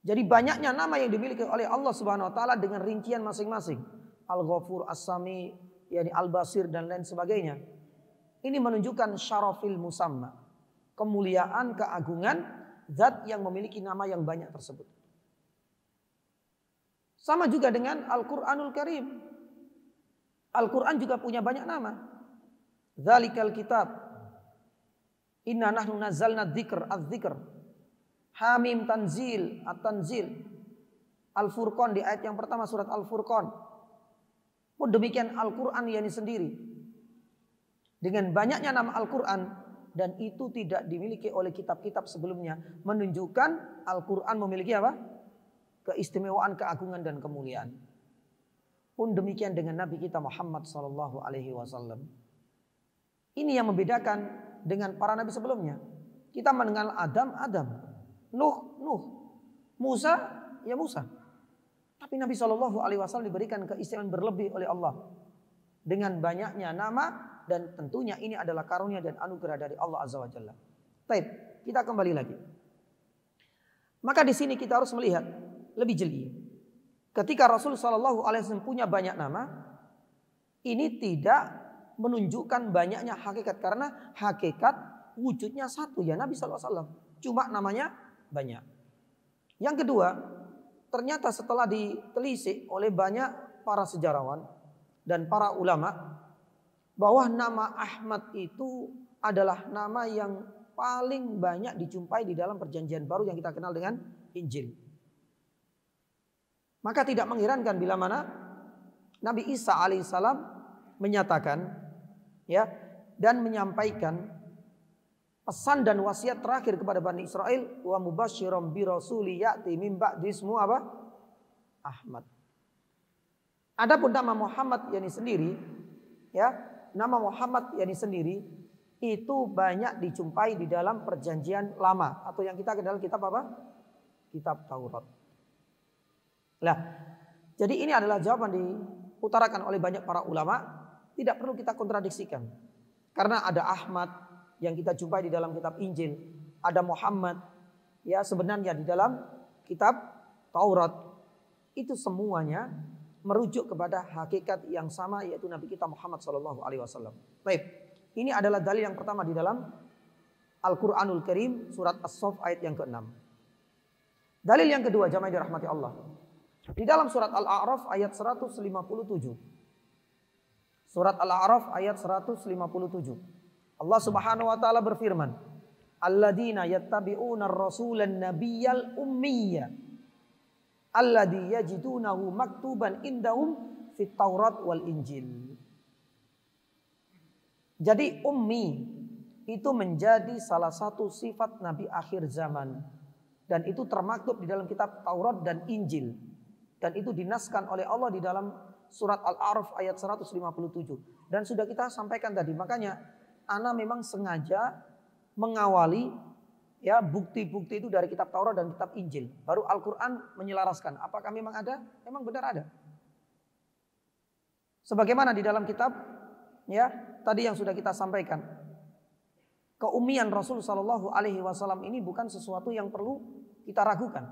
Jadi banyaknya nama yang dimiliki oleh Allah Subhanahu wa taala dengan rincian masing-masing. Al-Ghafur, As-Sami, yani Al-Basir dan lain sebagainya. Ini menunjukkan syarafil musamma, kemuliaan, keagungan zat yang memiliki nama yang banyak tersebut. Sama juga dengan Al-Qur'anul Karim. Al-Qur'an juga punya banyak nama. Dzalikal kitab. Inna nahnu nazzalna dzikr, adz-dzikr. Hamim tanzil, at-tanzil. Al-Furqan di ayat yang pertama surat Al-Furqan. Pun demikian Al-Quran yakni sendiri. Dengan banyaknya nama Al-Quran. Dan itu tidak dimiliki oleh kitab-kitab sebelumnya. Menunjukkan Al-Quran memiliki apa? Keistimewaan, keagungan dan kemuliaan. Pun demikian dengan Nabi kita Muhammad SAW. Ini yang membedakan dengan para Nabi sebelumnya. Kita mengenal Adam, Adam. Nuh, Nuh. Musa, ya Musa. Tapi Nabi SAW diberikan keistimewaan berlebih oleh Allah. Dengan banyaknya nama dan tentunya ini adalah karunia dan anugerah dari Allah Azza wa Jalla. Baik, kita kembali lagi. Maka di sini kita harus melihat lebih jeli. Ketika Rasul SAW punya banyak nama, ini tidak menunjukkan banyaknya hakikat. Karena hakikat wujudnya satu ya Nabi SAW. Cuma namanya banyak. Yang kedua, ternyata setelah ditelisik oleh banyak para sejarawan dan para ulama bahwa nama Ahmad itu adalah nama yang paling banyak dijumpai di dalam perjanjian baru yang kita kenal dengan Injil. Maka tidak mengherankan bila mana Nabi Isa alaihissalam menyatakan ya dan menyampaikan pesan dan wasiat terakhir kepada Bani Israel, wa mubasysyiran bi rasuli ya'ti min ba'di ismu apa? Ahmad. Adapun nama Muhammad yakni sendiri, ya, nama Muhammad yakni sendiri itu banyak dijumpai di dalam perjanjian lama atau yang kita kenal kitab apa? Kitab Taurat. Nah, jadi ini adalah jawaban diutarakan oleh banyak para ulama, tidak perlu kita kontradiksikan. Karena ada Ahmad yang kita jumpai di dalam kitab Injil, ada Muhammad ya sebenarnya di dalam kitab Taurat. Itu semuanya merujuk kepada hakikat yang sama, yaitu Nabi kita Muhammad SAW. Baik, ini adalah dalil yang pertama di dalam Al-Quranul Karim surat As-Saff ayat yang ke-6. Dalil yang kedua, jamaah dirahmati Allah, di dalam surat Al-A'raf ayat 157. Surat Al-A'raf ayat 157. Allah Subhanahu wa taala berfirman, "Alladzina yattabi'una ar-rasulan nabiyyal ummiyya alladzi yajidunahu maktuban indahum fit Taurat wal Injil." Jadi ummi itu menjadi salah satu sifat nabi akhir zaman, dan itu termaktub di dalam kitab Taurat dan Injil, dan itu dinaskan oleh Allah di dalam surat Al-A'raf ayat 157. Dan sudah kita sampaikan tadi, makanya ana memang sengaja mengawali ya bukti-bukti itu dari kitab Taurat dan kitab Injil. Baru Al-Quran menyelaraskan. Apakah memang ada? Memang benar ada. Sebagaimana di dalam kitab ya tadi yang sudah kita sampaikan. Keummian Rasul Shallallahu Alaihi Wasallam ini bukan sesuatu yang perlu kita ragukan.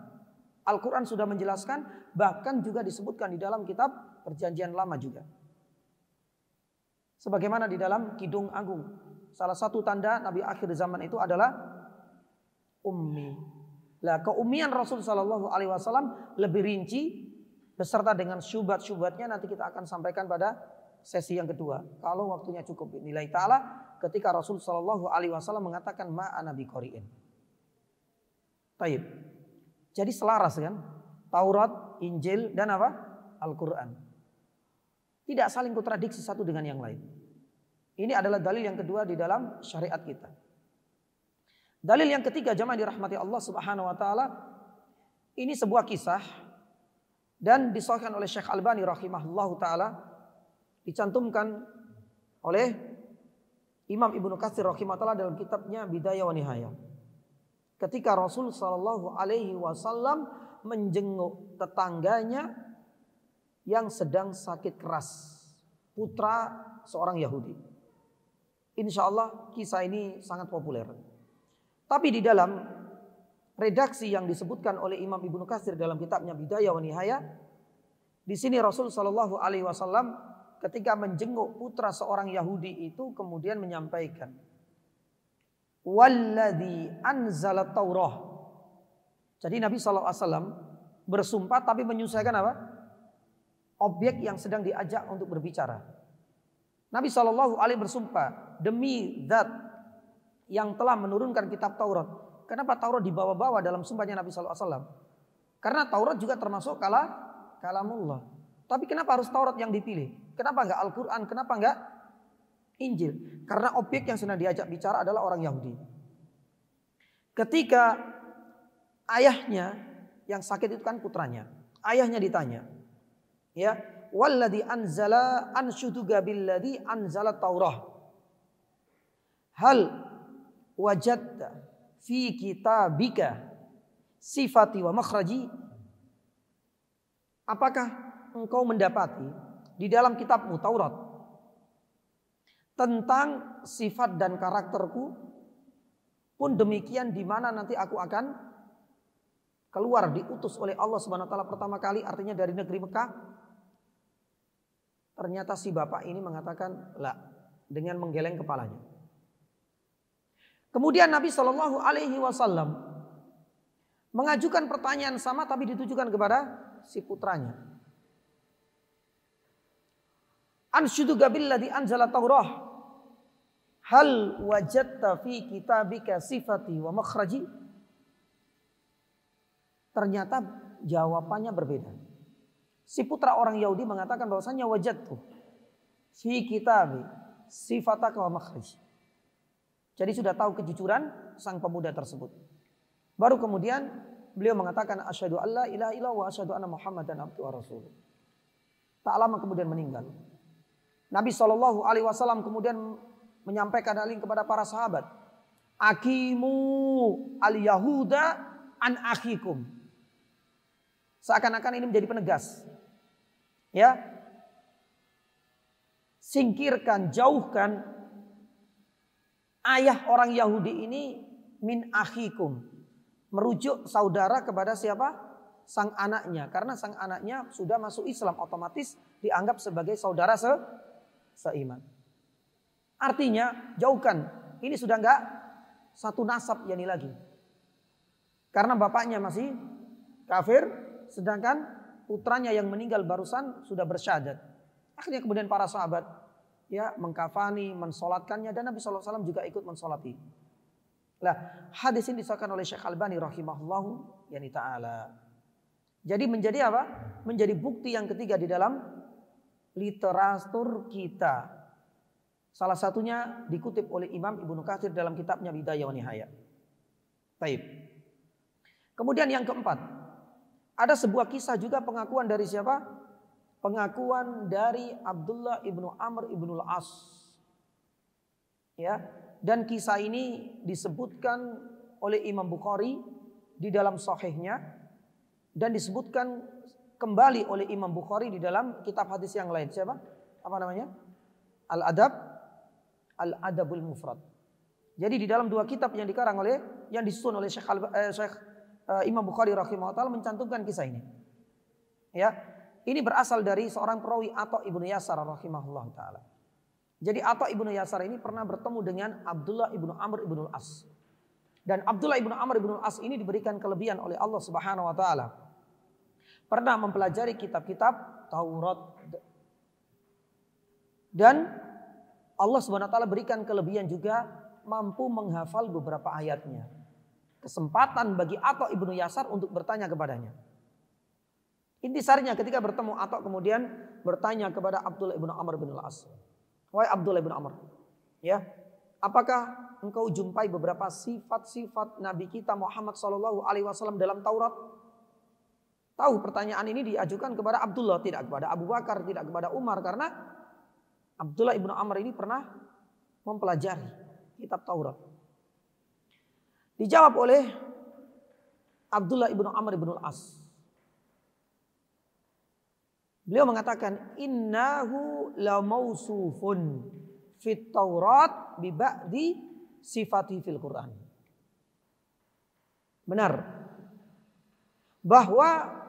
Al-Quran sudah menjelaskan, bahkan juga disebutkan di dalam kitab Perjanjian Lama juga. Sebagaimana di dalam Kidung Agung, salah satu tanda Nabi akhir zaman itu adalah ummi. Lah keummian Rasul Shallallahu Alaihi Wasallam lebih rinci beserta dengan syubhat-syubhatnya nanti kita akan sampaikan pada sesi yang kedua. Kalau waktunya cukup, nilai ta'ala ketika Rasul Shallallahu Alaihi Wasallam mengatakan ma'ana biqori'in. Taib. Jadi selaras kan? Taurat, Injil dan apa? Al-Quran. Tidak saling kontradiksi satu dengan yang lain. Ini adalah dalil yang kedua di dalam syariat kita. Dalil yang ketiga, jamaah dirahmati Allah Subhanahu wa taala, ini sebuah kisah dan disahihkan oleh Syekh Albani rahimahullahu taala, dicantumkan oleh Imam Ibnu Katsir rahimahullah taala dalam kitabnya Bidayah wa Nihayah. Ketika Rasul sallallahu alaihi wasallam menjenguk tetangganya yang sedang sakit keras, putra seorang Yahudi. Insya Allah kisah ini sangat populer. Tapi di dalam redaksi yang disebutkan oleh Imam Ibnu Katsir dalam kitabnya Bidayah wa Nihayah, di sini Rasul Shallallahu Alaihi Wasallam ketika menjenguk putra seorang Yahudi itu kemudian menyampaikan, "Walladzi anzala Taurah." Jadi Nabi Shallallahu Alaihi Wasallam bersumpah tapi menyesuaikan apa? Objek yang sedang diajak untuk berbicara. Nabi Shallallahu Alaihi bersumpah demi Zat yang telah menurunkan kitab Taurat. Kenapa Taurat dibawa-bawa dalam sumpahnya Nabi Shallallahu Alaihi Wasallam? Karena Taurat juga termasuk kalamullah. Tapi kenapa harus Taurat yang dipilih? Kenapa enggak Al-Quran? Kenapa enggak Injil? Karena objek yang sedang diajak bicara adalah orang Yahudi. Ketika ayahnya yang sakit itu kan putranya, ayahnya ditanya, ya, walladzi anzala anshuduga billadzi anzala Taurah. Hal wajadta fi kitabika sifati wa makhraji? Apakah engkau mendapati di dalam kitabmu Taurat tentang sifat dan karakterku? Pun demikian di mana nanti aku akan keluar diutus oleh Allah Subhanahu wa taala pertama kali, artinya dari negeri Mekah. Ternyata si bapak ini mengatakan la, dengan menggeleng kepalanya. Kemudian Nabi Shallallahu Alaihi Wasallam mengajukan pertanyaan sama tapi ditujukan kepada si putranya. Anshuduka billadzi anzala Taurah. Hal wajadta fi kitabika sifati wa makhraji? Ternyata jawabannya berbeda. Si putra orang Yahudi mengatakan bahwasanya wajadtu fi kitabi sifataka wa makhraji. Jadi sudah tahu kejujuran sang pemuda tersebut. Baru kemudian beliau mengatakan asyhadu alla ilaha illallah wa asyhadu anna Muhammadan abduhu wa rasuluh. Tak lama kemudian meninggal. Nabi Shallallahu Alaihi Wasallam kemudian menyampaikan hal ini kepada para sahabat. Akimu al-yahuda an akhikum. Seakan-akan ini menjadi penegas. Ya. Singkirkan, jauhkan ayah orang Yahudi ini min akhikum. Merujuk saudara kepada siapa? Sang anaknya. Karena sang anaknya sudah masuk Islam, otomatis dianggap sebagai saudara seiman. Artinya jauhkan. Ini sudah enggak satu nasab yani lagi. Karena bapaknya masih kafir, sedangkan putranya yang meninggal barusan sudah bersyahadat. Akhirnya kemudian para sahabat ya mengkafani, mensolatkannya, dan Nabi SAW juga ikut mensolati. Lah, hadis ini disahkan oleh Syekh Albani rahimahullahu yani ta'ala. Jadi menjadi apa? Menjadi bukti yang ketiga di dalam literatur kita. Salah satunya dikutip oleh Imam Ibnu Katsir dalam kitabnya Bidayah wa Nihayah. Baik. Kemudian yang keempat, ada sebuah kisah juga pengakuan dari siapa? Pengakuan dari Abdullah ibnu Amr ibnu al-As. Ya, dan kisah ini disebutkan oleh Imam Bukhari di dalam sahihnya. Dan disebutkan kembali oleh Imam Bukhari di dalam kitab hadis yang lain. Siapa? Apa namanya? Al-Adabul Mufrad. Jadi di dalam dua kitab yang dikarang oleh, yang disusun oleh Syekh Imam Bukhari rahimahullah ta'ala mencantumkan kisah ini. Ya, ini berasal dari seorang perawi Atha ibnu Yasar rahimahullah ta'ala. Jadi Atha ibnu Yasar ini pernah bertemu dengan Abdullah ibnu Amr ibnu al-As. Dan Abdullah ibnu Amr ibnu al-As ini diberikan kelebihan oleh Allah Subhanahu wa ta'ala. Pernah mempelajari kitab-kitab Taurat. Dan Allah Subhanahu wa ta'ala berikan kelebihan juga mampu menghafal beberapa ayatnya. Kesempatan bagi Atha ibnu Yasar untuk bertanya kepadanya. Intisarinya ketika bertemu Atha kemudian bertanya kepada Abdullah ibnu Amr ibnu al-As. Wahai Abdullah ibnu Amr, ya, apakah engkau jumpai beberapa sifat-sifat Nabi kita Muhammad SAW dalam Taurat? Tahu pertanyaan ini diajukan kepada Abdullah, tidak kepada Abu Bakar, tidak kepada Umar, karena Abdullah ibnu Amr ini pernah mempelajari kitab Taurat. Dijawab oleh Abdullah ibnu Amr ibnu al-As. Beliau mengatakan, innahu la mausufun fit Taurat bi ba'di sifati fil Quran. Benar bahwa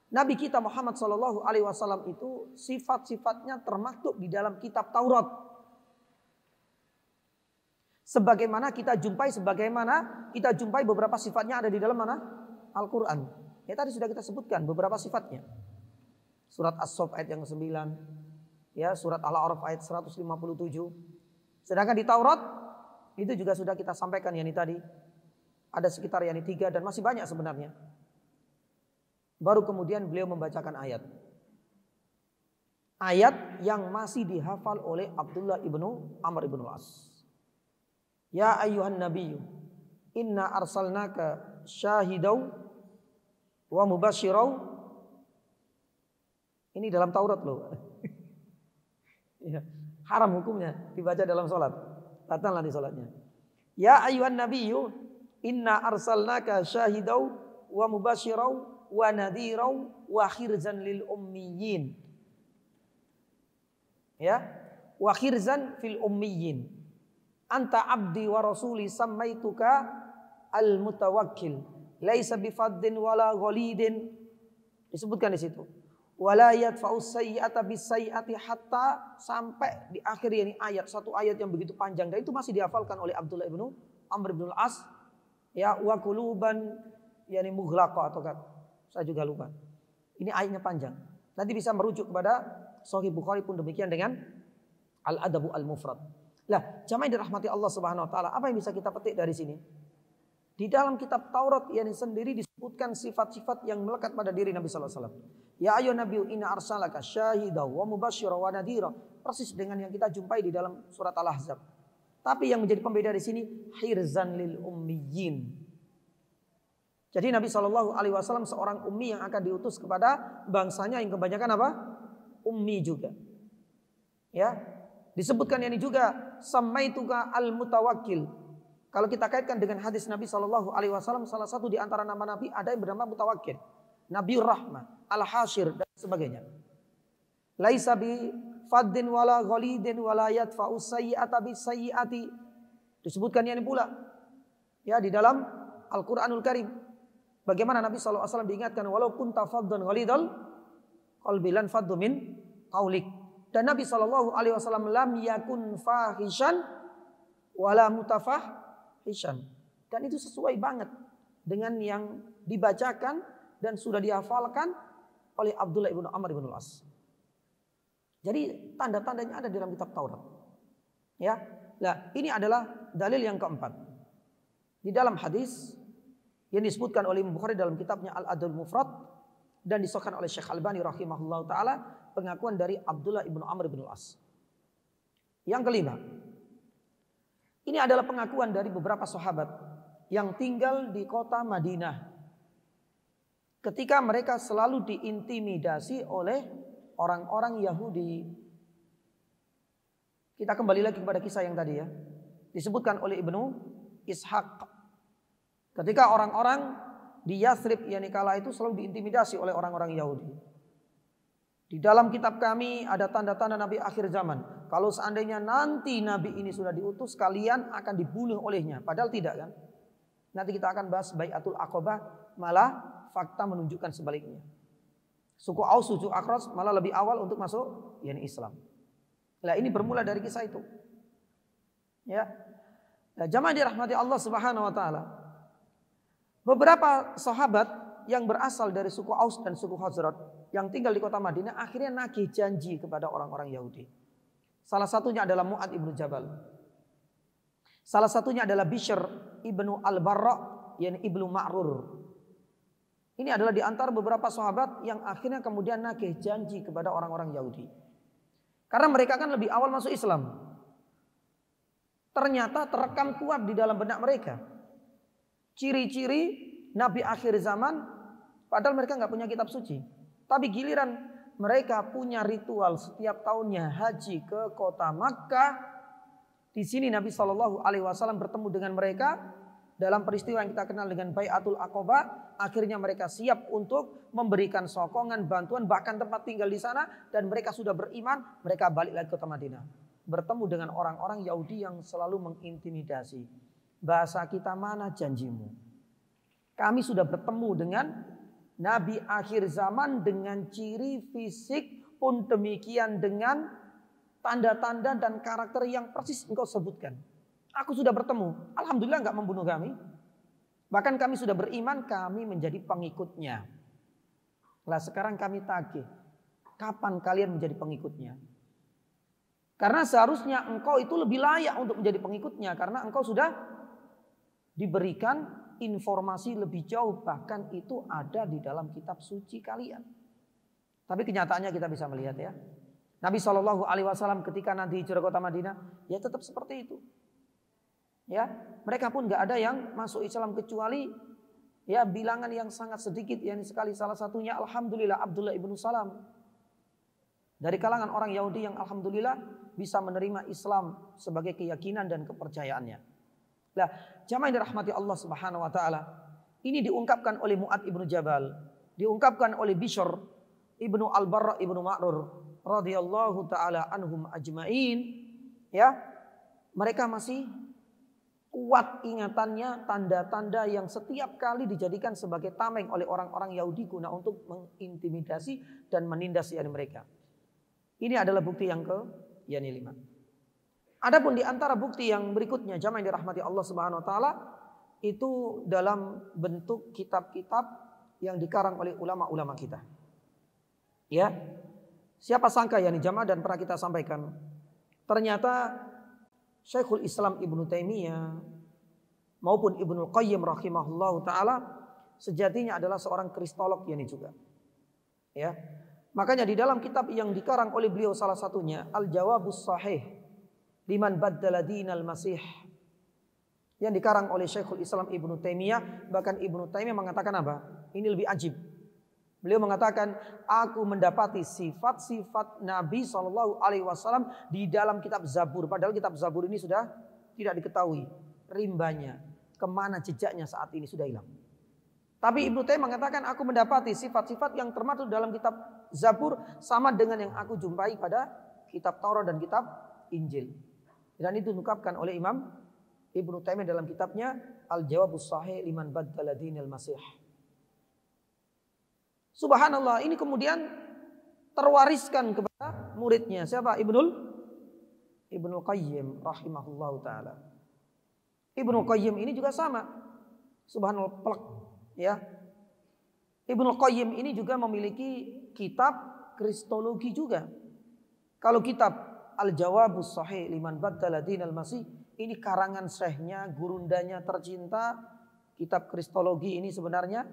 Nabi kita Muhammad SAW itu sifat-sifatnya termaktub di dalam kitab Taurat. Sebagaimana kita jumpai beberapa sifatnya ada di dalam mana? Al-Quran. Ya tadi sudah kita sebutkan beberapa sifatnya. Surat As-Saff ayat yang ke-9. Ya, surat Al-A'raf ayat 157. Sedangkan di Taurat itu juga sudah kita sampaikan yang ini tadi. Ada sekitar yang ini 3 dan masih banyak sebenarnya. Baru kemudian beliau membacakan ayat. Ayat yang masih dihafal oleh Abdullah ibnu Amr ibnu al-As. Ya ayyuhan nabiyyu inna arsalnaka syahidau wa mubasyirau. Ini dalam Taurat loh. Ya, haram hukumnya dibaca dalam sholat. Batallah di sholatnya. Ya ayyuhan nabiyyu inna arsalnaka syahidau wa mubasyirau wa nadhirau wa khirzan lil ummiyin. Ya, wa khirzan fil ummiyin. Anta abdi wa rasuli sammaituka al mutawakkil. Laisa bifaddin wala ghalidin. Disebutkan di situ. Wala yadfa'u sayyi'ata bis-sayyi'ati hatta, sampai di akhir ini ayat, satu ayat yang begitu panjang, dan itu masih dihafalkan oleh Abdullah ibnu Amr ibnu al-As. Ya, wa quluban yani mughlaqa atau saya juga lupa. Ini ayatnya panjang. Nanti bisa merujuk kepada Sahih Bukhari pun demikian dengan Al-Adabu Al-Mufrad. Lah, jamaah yang dirahmati Allah Subhanahu wa taala, apa yang bisa kita petik dari sini? Di dalam kitab Taurat yang sendiri disebutkan sifat-sifat yang melekat pada diri Nabi sallallahu alaihi wasallam. Ya ayyuhan nabiyyu inna arsalaka syahidan wa mubasysyiran wa nadhira. Persis dengan yang kita jumpai di dalam surat Al-Ahzab. Tapi yang menjadi pembeda di sini hirzan lil ummiyin. Jadi Nabi sallallahu alaihi wasallam seorang ummi yang akan diutus kepada bangsanya yang kebanyakan apa? Ummi juga. Ya. Disebutkan ini juga samaituka al-mutawakkil. Kalau kita kaitkan dengan hadis Nabi SAW, salah satu di antara nama Nabi ada yang bernama Mutawakkil, Nabiur Rahmah, Al-Hashir dan sebagainya. Laisa bi faddin wala ghalidin wala yadfa'u sayyi'ata bis sayyi'ati. Disebutkan ini pula ya di dalam Al-Qur'anul Karim. Bagaimana Nabi SAW diingatkan walaupun tafaddan ghalidal qalbi lan faddu min qaulik. Dan Nabi SAW lam yakun fahishan wala mutafahishan. Dan itu sesuai banget dengan yang dibacakan dan sudah dihafalkan oleh Abdullah ibnu Amr ibn al-As. Jadi tanda-tandanya ada di dalam kitab Taurat. Ya. Nah, ini adalah dalil yang keempat. Di dalam hadis yang disebutkan oleh Imam Bukhari dalam kitabnya Al-Adabul Mufrad dan disahkan oleh Syekh Albani rahimahullah taala, pengakuan dari Abdullah ibnu Amr ibn al-As. Yang kelima, ini adalah pengakuan dari beberapa sahabat yang tinggal di kota Madinah ketika mereka selalu diintimidasi oleh orang-orang Yahudi. Kita kembali lagi kepada kisah yang tadi ya. Disebutkan oleh Ibnu Ishaq. Ketika orang-orang di Yathrib yakni kala itu selalu diintimidasi oleh orang-orang Yahudi. Di dalam kitab kami ada tanda-tanda Nabi akhir zaman. Kalau seandainya nanti Nabi ini sudah diutus, kalian akan dibunuh olehnya. Padahal tidak kan. Nanti kita akan bahas Bai'atul Aqabah, malah fakta menunjukkan sebaliknya. Suku Aus, suku Akhras malah lebih awal untuk masuk yakni Islam. Nah, ini bermula dari kisah itu. Ya. Nah, jamaah dirahmati Allah Subhanahu wa taala. Beberapa sahabat yang berasal dari suku Aus dan suku Khazraj yang tinggal di kota Madinah akhirnya nagih janji kepada orang-orang Yahudi. Salah satunya adalah Mu'ad ibnu Jabal. Salah satunya adalah Bishr ibnu Al-Barra yang ibnu Ma'rur. Ini adalah di antara beberapa sahabat yang akhirnya kemudian nagih janji kepada orang-orang Yahudi. Karena mereka kan lebih awal masuk Islam. Ternyata terekam kuat di dalam benak mereka ciri-ciri Nabi akhir zaman, padahal mereka nggak punya kitab suci. Tapi giliran mereka punya ritual setiap tahunnya haji ke kota Makkah. Di sini Nabi SAW bertemu dengan mereka dalam peristiwa yang kita kenal dengan Bai'atul Aqabah. Akhirnya mereka siap untuk memberikan sokongan, bantuan, bahkan tempat tinggal di sana. Dan mereka sudah beriman, mereka balik lagi ke kota Madinah. Bertemu dengan orang-orang Yahudi yang selalu mengintimidasi. Bahasa kita mana janjimu? Kami sudah bertemu dengan Nabi akhir zaman dengan ciri fisik pun demikian dengan tanda-tanda dan karakter yang persis engkau sebutkan. Aku sudah bertemu. Alhamdulillah enggak membunuh kami. Bahkan kami sudah beriman, kami menjadi pengikutnya. Lah sekarang kami tagih. Kapan kalian menjadi pengikutnya? Karena seharusnya engkau itu lebih layak untuk menjadi pengikutnya. Karena engkau sudah diberikan informasi lebih jauh. Bahkan itu ada di dalam kitab suci kalian. Tapi kenyataannya kita bisa melihat ya. Nabi SAW ketika nanti hijrah kota Madinah, ya tetap seperti itu. Ya, mereka pun nggak ada yang masuk Islam kecuali ya bilangan yang sangat sedikit. Yang sekali salah satunya alhamdulillah Abdullah ibnu Salam. Dari kalangan orang Yahudi yang alhamdulillah bisa menerima Islam sebagai keyakinan dan kepercayaannya. Nah, jamaah yang dirahmati Allah Subhanahu wa taala, ini diungkapkan oleh Mu'ad ibnu Jabal, diungkapkan oleh Bishr ibnu Al-Barra ibnu Ma'rur radhiyallahu taala anhum ajmain. Ya, mereka masih kuat ingatannya tanda-tanda yang setiap kali dijadikan sebagai tameng oleh orang-orang Yahudi guna untuk mengintimidasi dan menindas mereka. Ini adalah bukti yang ke-5. Adapun di antara bukti yang berikutnya jamaah yang dirahmati Allah Subhanahu wa taala itu dalam bentuk kitab-kitab yang dikarang oleh ulama-ulama kita. Ya. Siapa sangka ya jamaah dan pernah kita sampaikan. Ternyata Syekhul Islam Ibnu Taimiyah maupun Ibnu Qayyim rahimahullahu taala sejatinya adalah seorang kristolog ini juga. Ya. Makanya di dalam kitab yang dikarang oleh beliau salah satunya Al-Jawabus Shahih liman baddala dinal masih yang dikarang oleh Syekhul Islam Ibnu Taimiyah, bahkan Ibnu Taimiyah mengatakan apa? Ini lebih ajib. Beliau mengatakan, aku mendapati sifat-sifat Nabi SAW di dalam kitab Zabur. Padahal kitab Zabur ini sudah tidak diketahui rimbanya, kemana jejaknya saat ini sudah hilang. Tapi Ibnu Taimiyah mengatakan, aku mendapati sifat-sifat yang termasuk dalam kitab Zabur sama dengan yang aku jumpai pada kitab Taurat dan kitab Injil. Dan itu diungkapkan oleh Imam Ibnu Taimiyah dalam kitabnya Al-Jawabus Shahih Liman Baddala Dinal Masih. Subhanallah, ini kemudian terwariskan kepada muridnya. Siapa? Ibnul Qayyim rahimahullahu taala. Ibnul Qayyim ini juga sama. Subhanallah, pelak, ya. Ibnul Qayyim ini juga memiliki kitab kristologi juga. Kalau kitab Al-Jawabus Shahih Liman Baddala Dinal Masih, ini karangan syekhnya, gurundanya tercinta, kitab kristologi ini sebenarnya.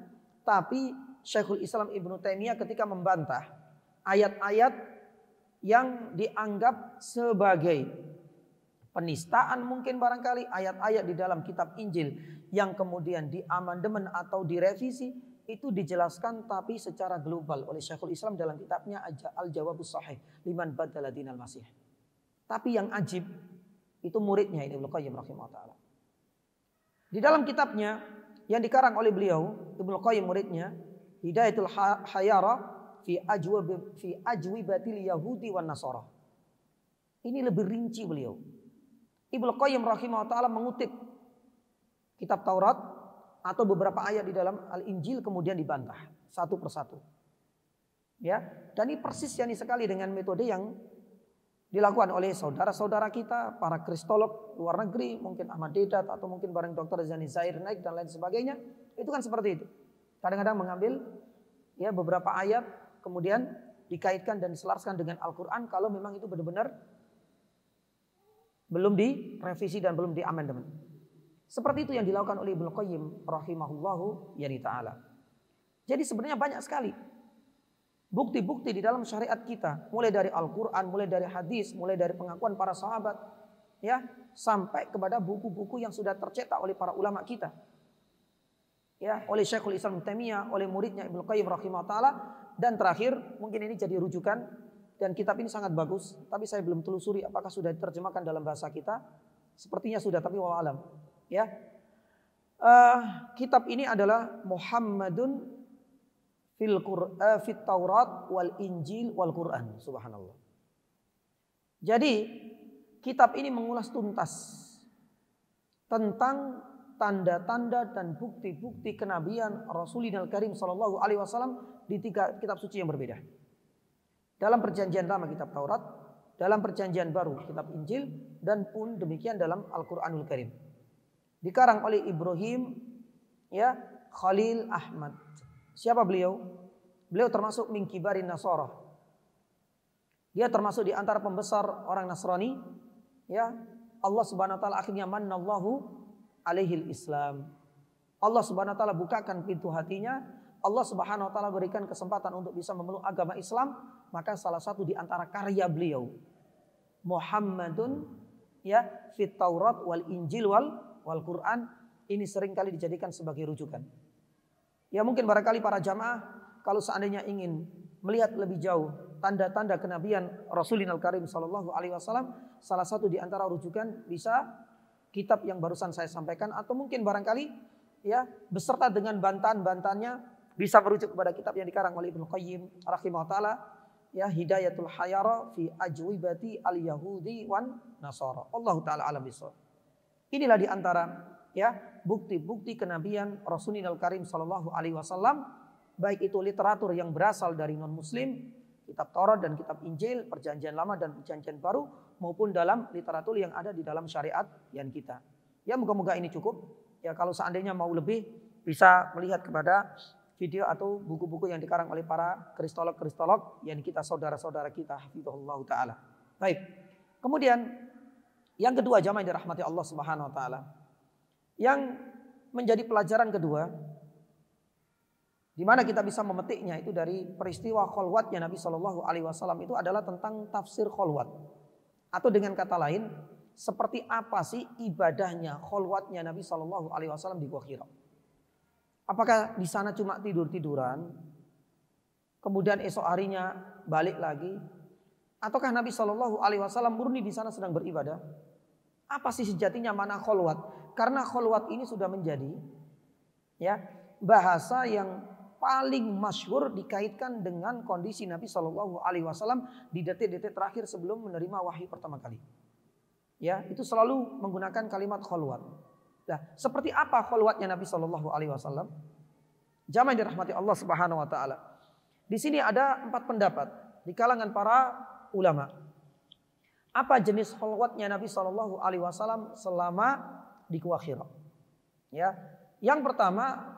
Tapi Syekhul Islam Ibnu Taimiyah ketika membantah ayat-ayat yang dianggap sebagai penistaan mungkin barangkali, ayat-ayat di dalam kitab Injil yang kemudian diamandemen atau direvisi, itu dijelaskan tapi secara global oleh Syekhul Islam dalam kitabnya Al-Jawabus Shahih Liman Baddala Dinal Masih. Tapi yang ajib itu muridnya Ibnu Qayyim rahimahullah. Di dalam kitabnya yang dikarang oleh beliau, Ibnu Qayyim muridnya, Hidayatul Hayara fi ajwibatil Yahudi wan Nasara. Ini lebih rinci beliau. Ibnu Qayyim rahimahullah taala mengutip kitab Taurat atau beberapa ayat di dalam Al-Injil kemudian dibantah satu persatu. Ya, dan ini persis yani sekali dengan metode yang dilakukan oleh saudara-saudara kita, para kristolog luar negeri, mungkin Ahmad Deedat atau mungkin bareng Dr. Zani Zair Naik dan lain sebagainya. Itu kan seperti itu. Kadang-kadang mengambil ya beberapa ayat kemudian dikaitkan dan diselaraskan dengan Al-Quran kalau memang itu benar-benar belum direvisi dan belum diamandemen. Seperti itu yang dilakukan oleh Ibnu Qayyim rahimahullahu yani ta'ala. Jadi sebenarnya banyak sekali bukti-bukti di dalam syariat kita, mulai dari Al-Quran, mulai dari hadis, mulai dari pengakuan para sahabat, ya, sampai kepada buku-buku yang sudah tercetak oleh para ulama kita, ya, oleh Syekhul Islam Taimiyah, oleh muridnya Ibnu Qayyim rahimahullah taala, dan terakhir mungkin ini jadi rujukan dan kitab ini sangat bagus, tapi saya belum telusuri apakah sudah diterjemahkan dalam bahasa kita. Sepertinya sudah, tapi wallahu alam, ya. Kitab ini adalah Muhammadun fit Taurat wal Injil wal Quran. Subhanallah. Jadi kitab ini mengulas tuntas tentang tanda-tanda dan bukti-bukti kenabian Rasulullah Karim sallallahu alaihi wasallam di 3 kitab suci yang berbeda. Dalam perjanjian lama kitab Taurat, dalam perjanjian baru kitab Injil, dan pun demikian dalam Al-Qur'anul Karim. Dikarang oleh Ibrahim ya Khalil Ahmad. Siapa beliau? Beliau termasuk min kibarin Nasara. Dia termasuk di antara pembesar orang Nasrani. Ya, Allah Subhanahu wa taala akhirnya mannallahu alaihil Islam. Allah Subhanahu wa taala bukakan pintu hatinya. Allah Subhanahu wa taala berikan kesempatan untuk bisa memeluk agama Islam. Maka salah satu di antara karya beliau Muhammadun ya fit Taurat wal Injil wal Quran, ini seringkali dijadikan sebagai rujukan. Ya mungkin barangkali para jamaah kalau seandainya ingin melihat lebih jauh tanda-tanda kenabian Rasulullah Karim sallallahu alaihi wasallam, salah satu di antara rujukan bisa kitab yang barusan saya sampaikan, atau mungkin barangkali ya beserta dengan bantahan-bantahannya bisa merujuk kepada kitab yang dikarang oleh Ibnu Qayyim rahimahullah taala, ya Hidayatul Hayara fi ajwibati al-Yahudi wan Nasara. Allah taala alam bisawab. Inilah di antara ya bukti-bukti kenabian Rasulullah Karim sallallahu alaihi wasallam, baik itu literatur yang berasal dari non muslim, kitab Taurat dan kitab Injil, perjanjian lama dan perjanjian baru, maupun dalam literatur yang ada di dalam syariat yang kita. Ya moga-moga ini cukup. Ya kalau seandainya mau lebih bisa melihat kepada video atau buku-buku yang dikarang oleh para kristolog-kristolog yang kita saudara-saudara kita hafizahullah taala. Baik. Kemudian yang kedua jamaah yang dirahmati Allah Subhanahu wa taala, yang menjadi pelajaran kedua di mana kita bisa memetiknya itu dari peristiwa kholwatnya Nabi Shallallahu alaihi wasallam, itu adalah tentang tafsir kholwat. Atau dengan kata lain, seperti apa sih ibadahnya kholwatnya Nabi Shallallahu alaihi wasallam di Gua Hira? Apakah di sana cuma tidur-tiduran? kemudian esok harinya balik lagi? Ataukah Nabi Shallallahu Alaihi Wasallam murni di sana sedang beribadah? Apa sih sejatinya mana kholwat? Karena kholwat ini sudah menjadi ya bahasa yang paling masyhur dikaitkan dengan kondisi Nabi Shallallahu Alaihi Wasallam di detik-detik terakhir sebelum menerima wahyu pertama kali. Ya, itu selalu menggunakan kalimat kholwat. Nah, seperti apa kholwatnya Nabi Shallallahu Alaihi Wasallam? Jamaah yang dirahmati Allah Subhanahu Wa Taala. Di sini ada 4 pendapat di kalangan para ulama. Apa jenis kholwatnya Nabi Shallallahu Alaihi Wasallam selama di Gua Hira? Ya, yang pertama,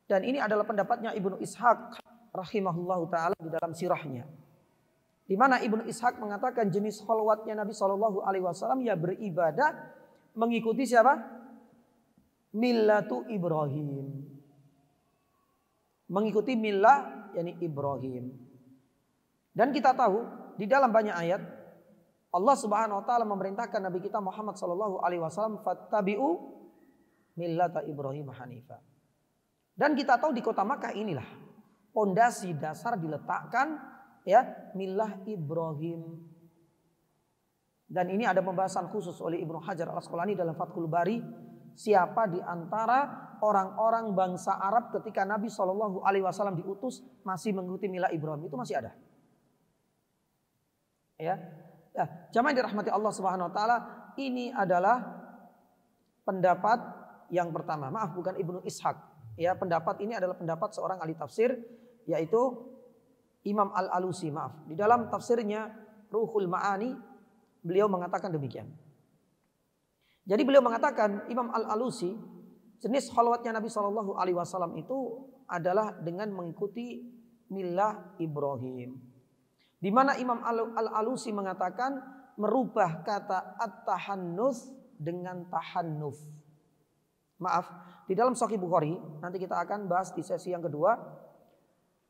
dan ini adalah pendapatnya Ibnu Ishaq rahimahullahu taala di dalam sirahnya, di mana Ibnu Ishaq mengatakan jenis kholwatnya Nabi Shallallahu Alaihi Wasallam ya beribadah mengikuti siapa? Millatu Ibrahim, mengikuti millah yakni Ibrahim. Dan kita tahu di dalam banyak ayat Allah Subhanahu Wa Taala memerintahkan Nabi kita Muhammad Shallallahu Alaihi Wasallam fattabi'u millata Ibrahim hanifa. Dan kita tahu di kota Makkah inilah pondasi dasar diletakkan ya millah Ibrahim. Dan ini ada pembahasan khusus oleh Ibnu Hajar Al-Asqalani dalam Fathul Bari, siapa di antara orang-orang bangsa Arab ketika Nabi Shallallahu Alaihi Wasallam diutus masih mengikuti millah Ibrahim, itu masih ada. Ya, jamaah yang dirahmati Allah Subhanahu Wa Taala, ini adalah pendapat yang pertama. Maaf, bukan Ibnu Ishaq. Ya, pendapat ini adalah pendapat seorang ahli tafsir, yaitu Imam Al-Alusi. Maaf, di dalam tafsirnya Ruhul Ma'ani beliau mengatakan demikian. Jadi beliau mengatakan, Imam Al-Alusi, jenis kholwatnya Nabi Shallallahu Alaihi Wasallam itu adalah dengan mengikuti millah Ibrahim. Di mana Imam Al-Alusi mengatakan merubah kata at-tahannus dengan tahannuf. Maaf, di dalam Sahih Bukhari, nanti kita akan bahas di sesi yang kedua.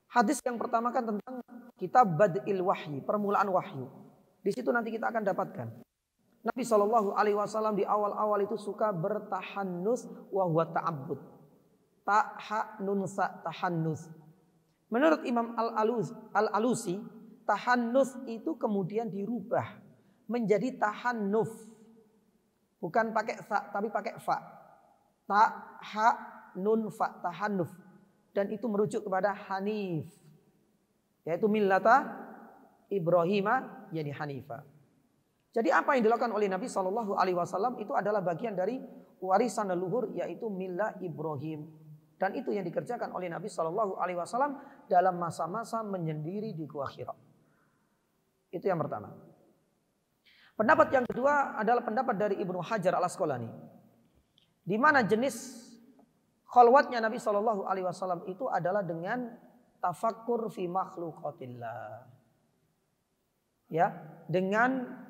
Hadis yang pertama kan tentang kitab Bad'il Wahyi, permulaan wahyu. Di situ nanti kita akan dapatkan Nabi Shallallahu Alaihi Wasallam di awal-awal itu suka bertahannus wa huwa ta'abbud. Ta'hanunsa tahannus. Menurut Imam Al-Alusi, tahannus itu kemudian dirubah menjadi tahannuf. Bukan pakai sa, tapi pakai fa. Ta-ha-nun fa, tahannuf. Dan itu merujuk kepada hanif, yaitu millata Ibrahimah, yani hanifa. Jadi apa yang dilakukan oleh Nabi Shallallahu Alaihi Wasallam itu adalah bagian dari warisan leluhur, yaitu millah Ibrahim. Dan itu yang dikerjakan oleh Nabi Shallallahu Alaihi Wasallam dalam masa-masa menyendiri di Gua Hira. Itu yang pertama. Pendapat yang kedua adalah pendapat dari Ibnu Hajar Al-Asqalani, di mana jenis kholwatnya Nabi Shallallahu Alaihi Wasallam itu adalah dengan tafakkur fi makhluqatillah, ya, dengan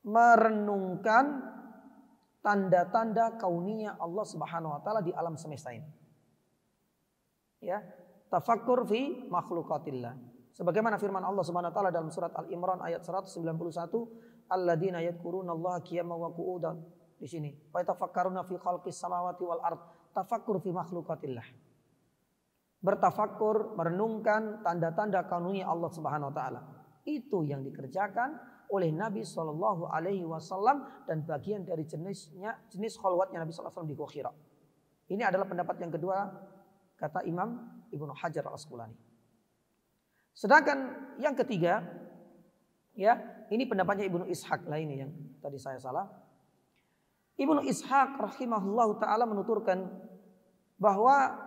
merenungkan tanda-tanda kauniyah Allah Subhanahu Wa Taala di alam semesta ini. Ya, tafakkur fi makhluqatillah. Sebagaimana firman Allah Subhanahu Wa Taala dalam surat Al-Imran ayat 191, alladzina yadhkurunallaha qiyaman wa qu'udan. Di sini, fa tafakkaruna fi khalqis samawati wal ard, tafakkur fi makhluqatillah. Bertafakkur, merenungkan tanda-tanda kauniyah Allah Subhanahu Wa Taala. Itu yang dikerjakan oleh Nabi Shallallahu Alaihi Wasallam dan bagian dari jenis kholwatnya Nabi Sallallahu Alaihi Wasallam di Gua Hira. Ini adalah pendapat yang kedua, kata Imam Ibnu Hajar Al-Asqalani. Sedangkan yang ketiga, ya, ini pendapatnya Ibnu Ishaq lah, ini yang tadi saya salah. Ibnu Ishaq rahimahullahu taala menuturkan bahwa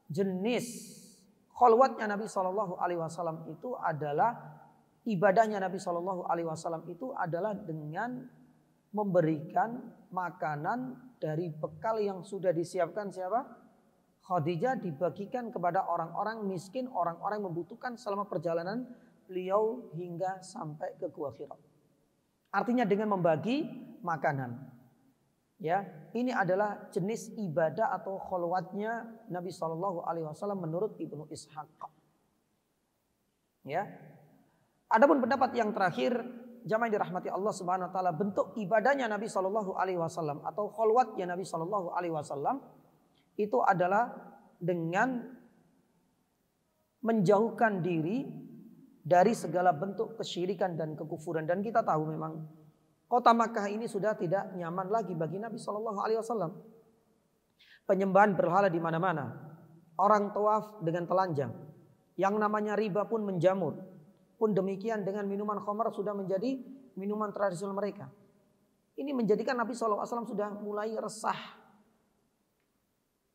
jenis kholwatnya Nabi Shallallahu Alaihi Wasallam itu adalah ibadahnya Nabi Shallallahu Alaihi Wasallam itu adalah dengan memberikan makanan dari bekal yang sudah disiapkan siapa? Khadijah, dibagikan kepada orang-orang miskin, orang-orang yang membutuhkan selama perjalanan beliau hingga sampai ke Gua Hira. Artinya dengan membagi makanan. Ya, ini adalah jenis ibadah atau kholwatnya Nabi Shallallahu Alaihi Wasallam menurut Ibnu Ishaq. Ya, adapun pendapat yang terakhir, jamaah yang dirahmati Allah Subhanahu Wa Taala, bentuk ibadahnya Nabi Shallallahu Alaihi Wasallam atau kholwatnya Nabi Shallallahu Alaihi Wasallam itu adalah dengan menjauhkan diri dari segala bentuk kesyirikan dan kekufuran. Dan kita tahu memang kota Makkah ini sudah tidak nyaman lagi bagi Nabi SAW. Penyembahan berhala di mana-mana. Orang tawaf dengan telanjang. Yang namanya riba pun menjamur. Pun demikian dengan minuman khamar sudah menjadi minuman tradisional mereka. Ini menjadikan Nabi SAW sudah mulai resah.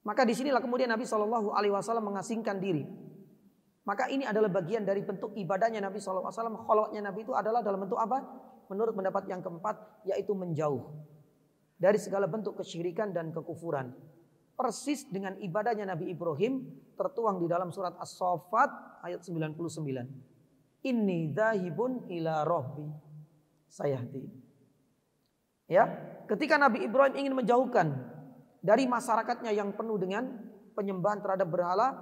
Maka disinilah kemudian Nabi SAW mengasingkan diri. Maka ini adalah bagian dari bentuk ibadahnya Nabi SAW. Kholwatnya Nabi itu adalah dalam bentuk apa? Menurut pendapat yang keempat, yaitu menjauh dari segala bentuk kesyirikan dan kekufuran. Persis dengan ibadahnya Nabi Ibrahim tertuang di dalam surat As-Saffat ayat 99. Inni dzahibun ila rabbi sayahdi. Ya, ketika Nabi Ibrahim ingin menjauhkan dari masyarakatnya yang penuh dengan penyembahan terhadap berhala,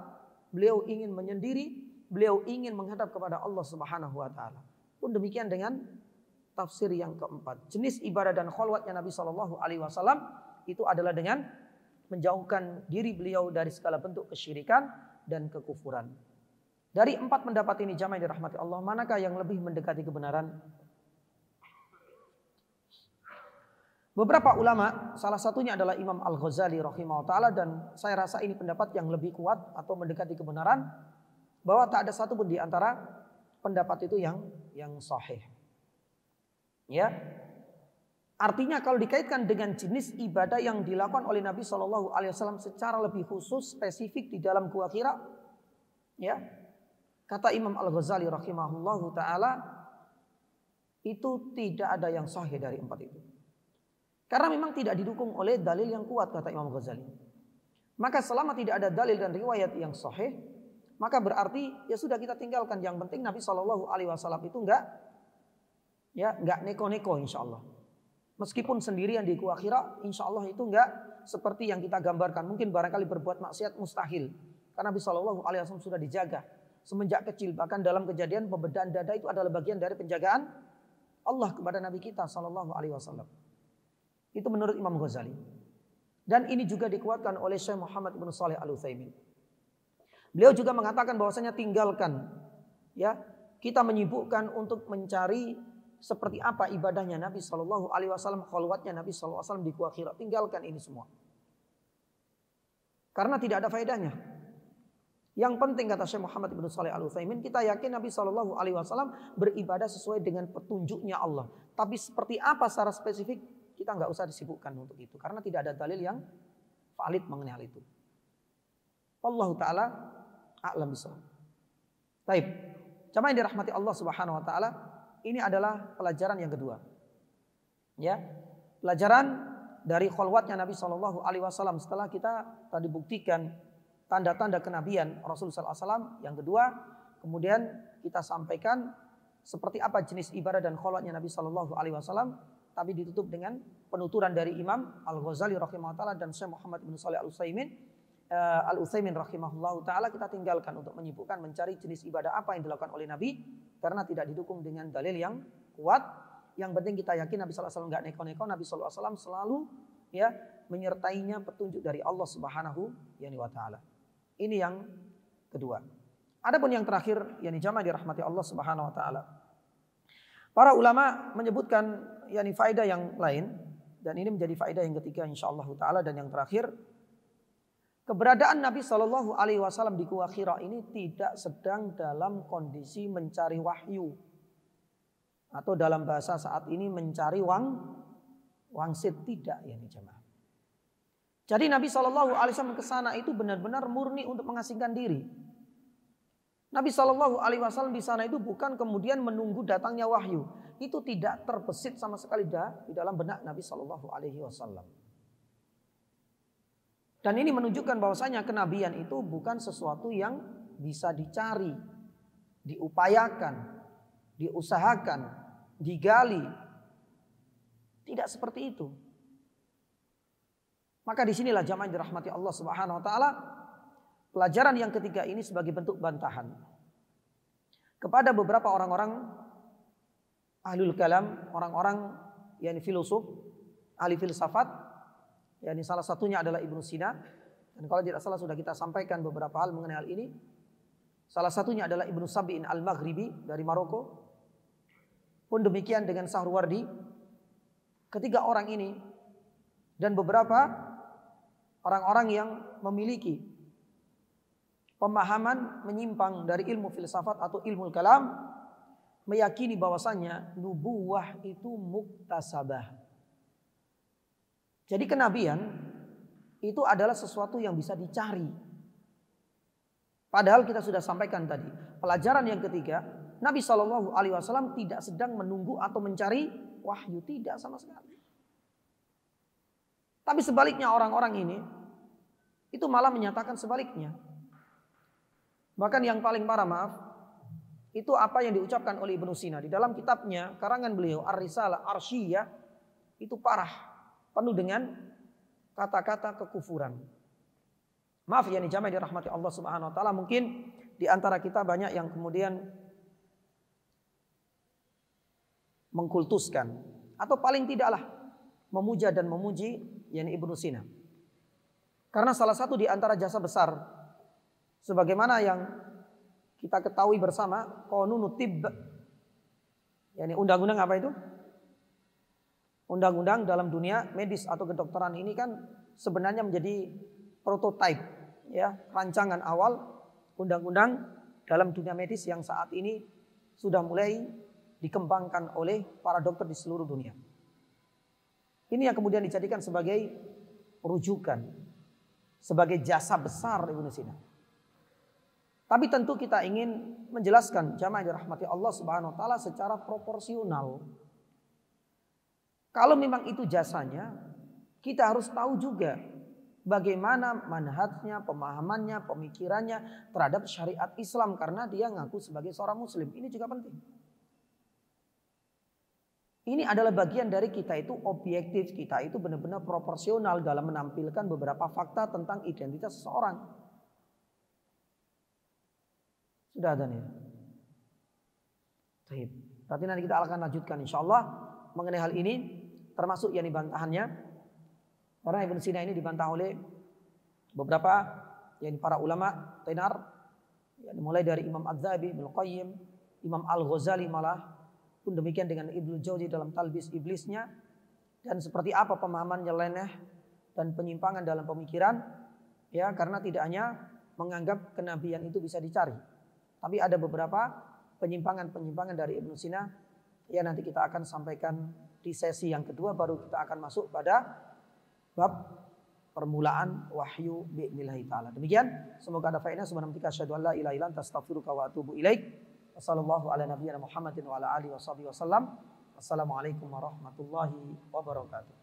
beliau ingin menyendiri, beliau ingin menghadap kepada Allah Subhanahu wa taala. Pun demikian dengan tafsir yang keempat. Jenis ibadah dan kholwatnya Nabi SAW itu adalah dengan menjauhkan diri beliau dari segala bentuk kesyirikan dan kekufuran. Dari empat pendapat ini jamaah yang dirahmati Allah, manakah yang lebih mendekati kebenaran? Beberapa ulama, salah satunya adalah Imam Al-Ghazali rahimahullah ta'ala, dan saya rasa ini pendapat yang lebih kuat atau mendekati kebenaran, bahwa tak ada satu pun di antara pendapat itu yang sahih. Ya. Artinya kalau dikaitkan dengan jenis ibadah yang dilakukan oleh Nabi SAW secara lebih khusus, spesifik di dalam Gua Hira, ya, kata Imam Al-Ghazali rahimahullah ta'ala, itu tidak ada yang sahih dari empat itu. Karena memang tidak didukung oleh dalil yang kuat, kata Imam Ghazali. Maka selama tidak ada dalil dan riwayat yang sahih, maka berarti ya sudah kita tinggalkan. Yang penting Nabi SAW itu enggak neko-neko insya Allah. Meskipun sendirian di Gua Hira, insya Allah itu enggak seperti yang kita gambarkan. Mungkin barangkali berbuat maksiat mustahil. Karena Nabi SAW sudah dijaga semenjak kecil. Bahkan dalam kejadian pembedahan dada itu adalah bagian dari penjagaan Allah kepada Nabi kita SAW. Itu menurut Imam Ghazali. Dan ini juga dikuatkan oleh Syekh Muhammad bin Shalih Al-Utsaimin. Beliau juga mengatakan bahwasanya tinggalkan, ya, kita menyibukkan untuk mencari seperti apa ibadahnya Nabi SAW, kholwatnya Nabi SAW di Gua Hira. Tinggalkan ini semua. Karena tidak ada faedahnya. Yang penting kata Syekh Muhammad bin Shalih Al-Utsaimin, kita yakin Nabi SAW beribadah sesuai dengan petunjuknya Allah. Tapi seperti apa secara spesifik, kita nggak usah disibukkan untuk itu. Karena tidak ada dalil yang valid mengenai hal itu. Wallahu ta'ala a'lam bishawab. Baik. Jamaah yang dirahmati Allah Subhanahu wa taala, ini adalah pelajaran yang kedua. Ya. Pelajaran dari kholwatnya Nabi SAW setelah kita tadi buktikan tanda-tanda kenabian Rasulullah SAW. Yang kedua, kemudian kita sampaikan seperti apa jenis ibadah dan kholwatnya Nabi SAW, tapi ditutup dengan penuturan dari Imam Al-Ghazali rahimahullah ta'ala dan Syekh Muhammad bin Shalih Al-Utsaimin rahimahullah ta'ala. Kita tinggalkan untuk menyibukkan mencari jenis ibadah apa yang dilakukan oleh Nabi, karena tidak didukung dengan dalil yang kuat. Yang penting kita yakin Nabi SAW enggak neko-neko. Nabi SAW selalu ya menyertainya petunjuk dari Allah Subhanahu wa ta'ala. Ini yang kedua. Adapun yang terakhir, yakni jamaah dirahmati Allah Subhanahu wa ta'ala, para ulama menyebutkan faedah yang lain, dan ini menjadi faedah yang ketiga insyaallah taala dan yang terakhir. Keberadaan Nabi SAW di Gua Hira ini tidak sedang dalam kondisi mencari wahyu, atau dalam bahasa saat ini mencari wangsit, tidak ya jemaah. Jadi Nabi SAW ke sana itu benar-benar murni untuk mengasingkan diri. Nabi SAW di sana itu bukan kemudian menunggu datangnya wahyu. Itu tidak terbesit sama sekali di dalam benak Nabi SAW. Dan ini menunjukkan bahwasanya kenabian itu bukan sesuatu yang bisa dicari, diupayakan, diusahakan, digali. Tidak seperti itu. Maka disinilah jamaah yang dirahmati Allah Subhanahu wa ta'ala, pelajaran yang ketiga ini sebagai bentuk bantahan kepada beberapa orang-orang ahlul kalam, orang-orang yang filosof, ahli filsafat, yakni salah satunya adalah Ibnu Sina. Dan kalau tidak salah sudah kita sampaikan beberapa hal mengenai hal ini. Salah satunya adalah Ibnu Sabi'in Al-Maghribi dari Maroko. Pun demikian dengan Sahrawardi. Ketiga orang ini dan beberapa orang-orang yang memiliki pemahaman menyimpang dari ilmu filsafat atau ilmu kalam meyakini bahwasannya nubuwah itu muktasabah. Jadi kenabian itu adalah sesuatu yang bisa dicari. Padahal kita sudah sampaikan tadi, pelajaran yang ketiga, Nabi SAW tidak sedang menunggu atau mencari wahyu, tidak sama sekali. Tapi sebaliknya orang-orang ini itu malah menyatakan sebaliknya. Bahkan yang paling parah, maaf, itu apa yang diucapkan oleh Ibnu Sina di dalam kitabnya karangan beliau Ar-Risalah Arsyiyah, itu parah, penuh dengan kata-kata kekufuran. Maaf ya, jamaah dirahmati Allah Subhanahu wa taala, mungkin di antara kita banyak yang kemudian mengkultuskan atau paling tidaklah memuja dan memuji yakni Ibnu Sina. Karena salah satu di antara jasa besar sebagaimana yang kita ketahui bersama, Qanunut Tibb, yakni undang-undang apa itu? Undang-undang dalam dunia medis atau kedokteran ini kan sebenarnya menjadi prototipe, ya, rancangan awal undang-undang dalam dunia medis yang saat ini sudah mulai dikembangkan oleh para dokter di seluruh dunia. Ini yang kemudian dijadikan sebagai rujukan, sebagai jasa besar Ibnu Sina. Tapi tentu kita ingin menjelaskan, jamaah dirahmati Allah Subhanahu wa taala, secara proporsional. Kalau memang itu jasanya, kita harus tahu juga bagaimana manhajnya, pemahamannya, pemikirannya terhadap syariat Islam, karena dia ngaku sebagai seorang muslim. Ini juga penting. Ini adalah bagian dari kita itu objektif, kita itu benar-benar proporsional dalam menampilkan beberapa fakta tentang identitas seseorang. Sudah ada nih. Baik. Berarti nanti kita akan lanjutkan insyaallah mengenai hal ini, termasuk yang dibantahannya. Karena Ibnu Sina ini dibantah oleh beberapa yang para ulama tenar, ya, mulai dari Imam Az-Zahabi, Ibnu Qayyim, Imam Al-Ghazali, malah pun demikian dengan Ibnu Jauzi dalam Talbis Iblisnya. Dan seperti apa pemahaman nyeleneh dan penyimpangan dalam pemikiran, ya, karena tidak hanya menganggap kenabian itu bisa dicari, tapi ada beberapa penyimpangan-penyimpangan dari Ibnu Sina yang nanti kita akan sampaikan di sesi yang kedua, baru kita akan masuk pada bab permulaan wahyu bi'nillahi ta'ala. Demikian, semoga ada faedah. Subhanaka asyhadu an la ilaha illa anta astaghfiruka wa atubu ilaik. Wassallallahu ala nabiyyina Muhammadin wa ala alihi wasallam. Wassalamualaikum warahmatullahi wabarakatuh.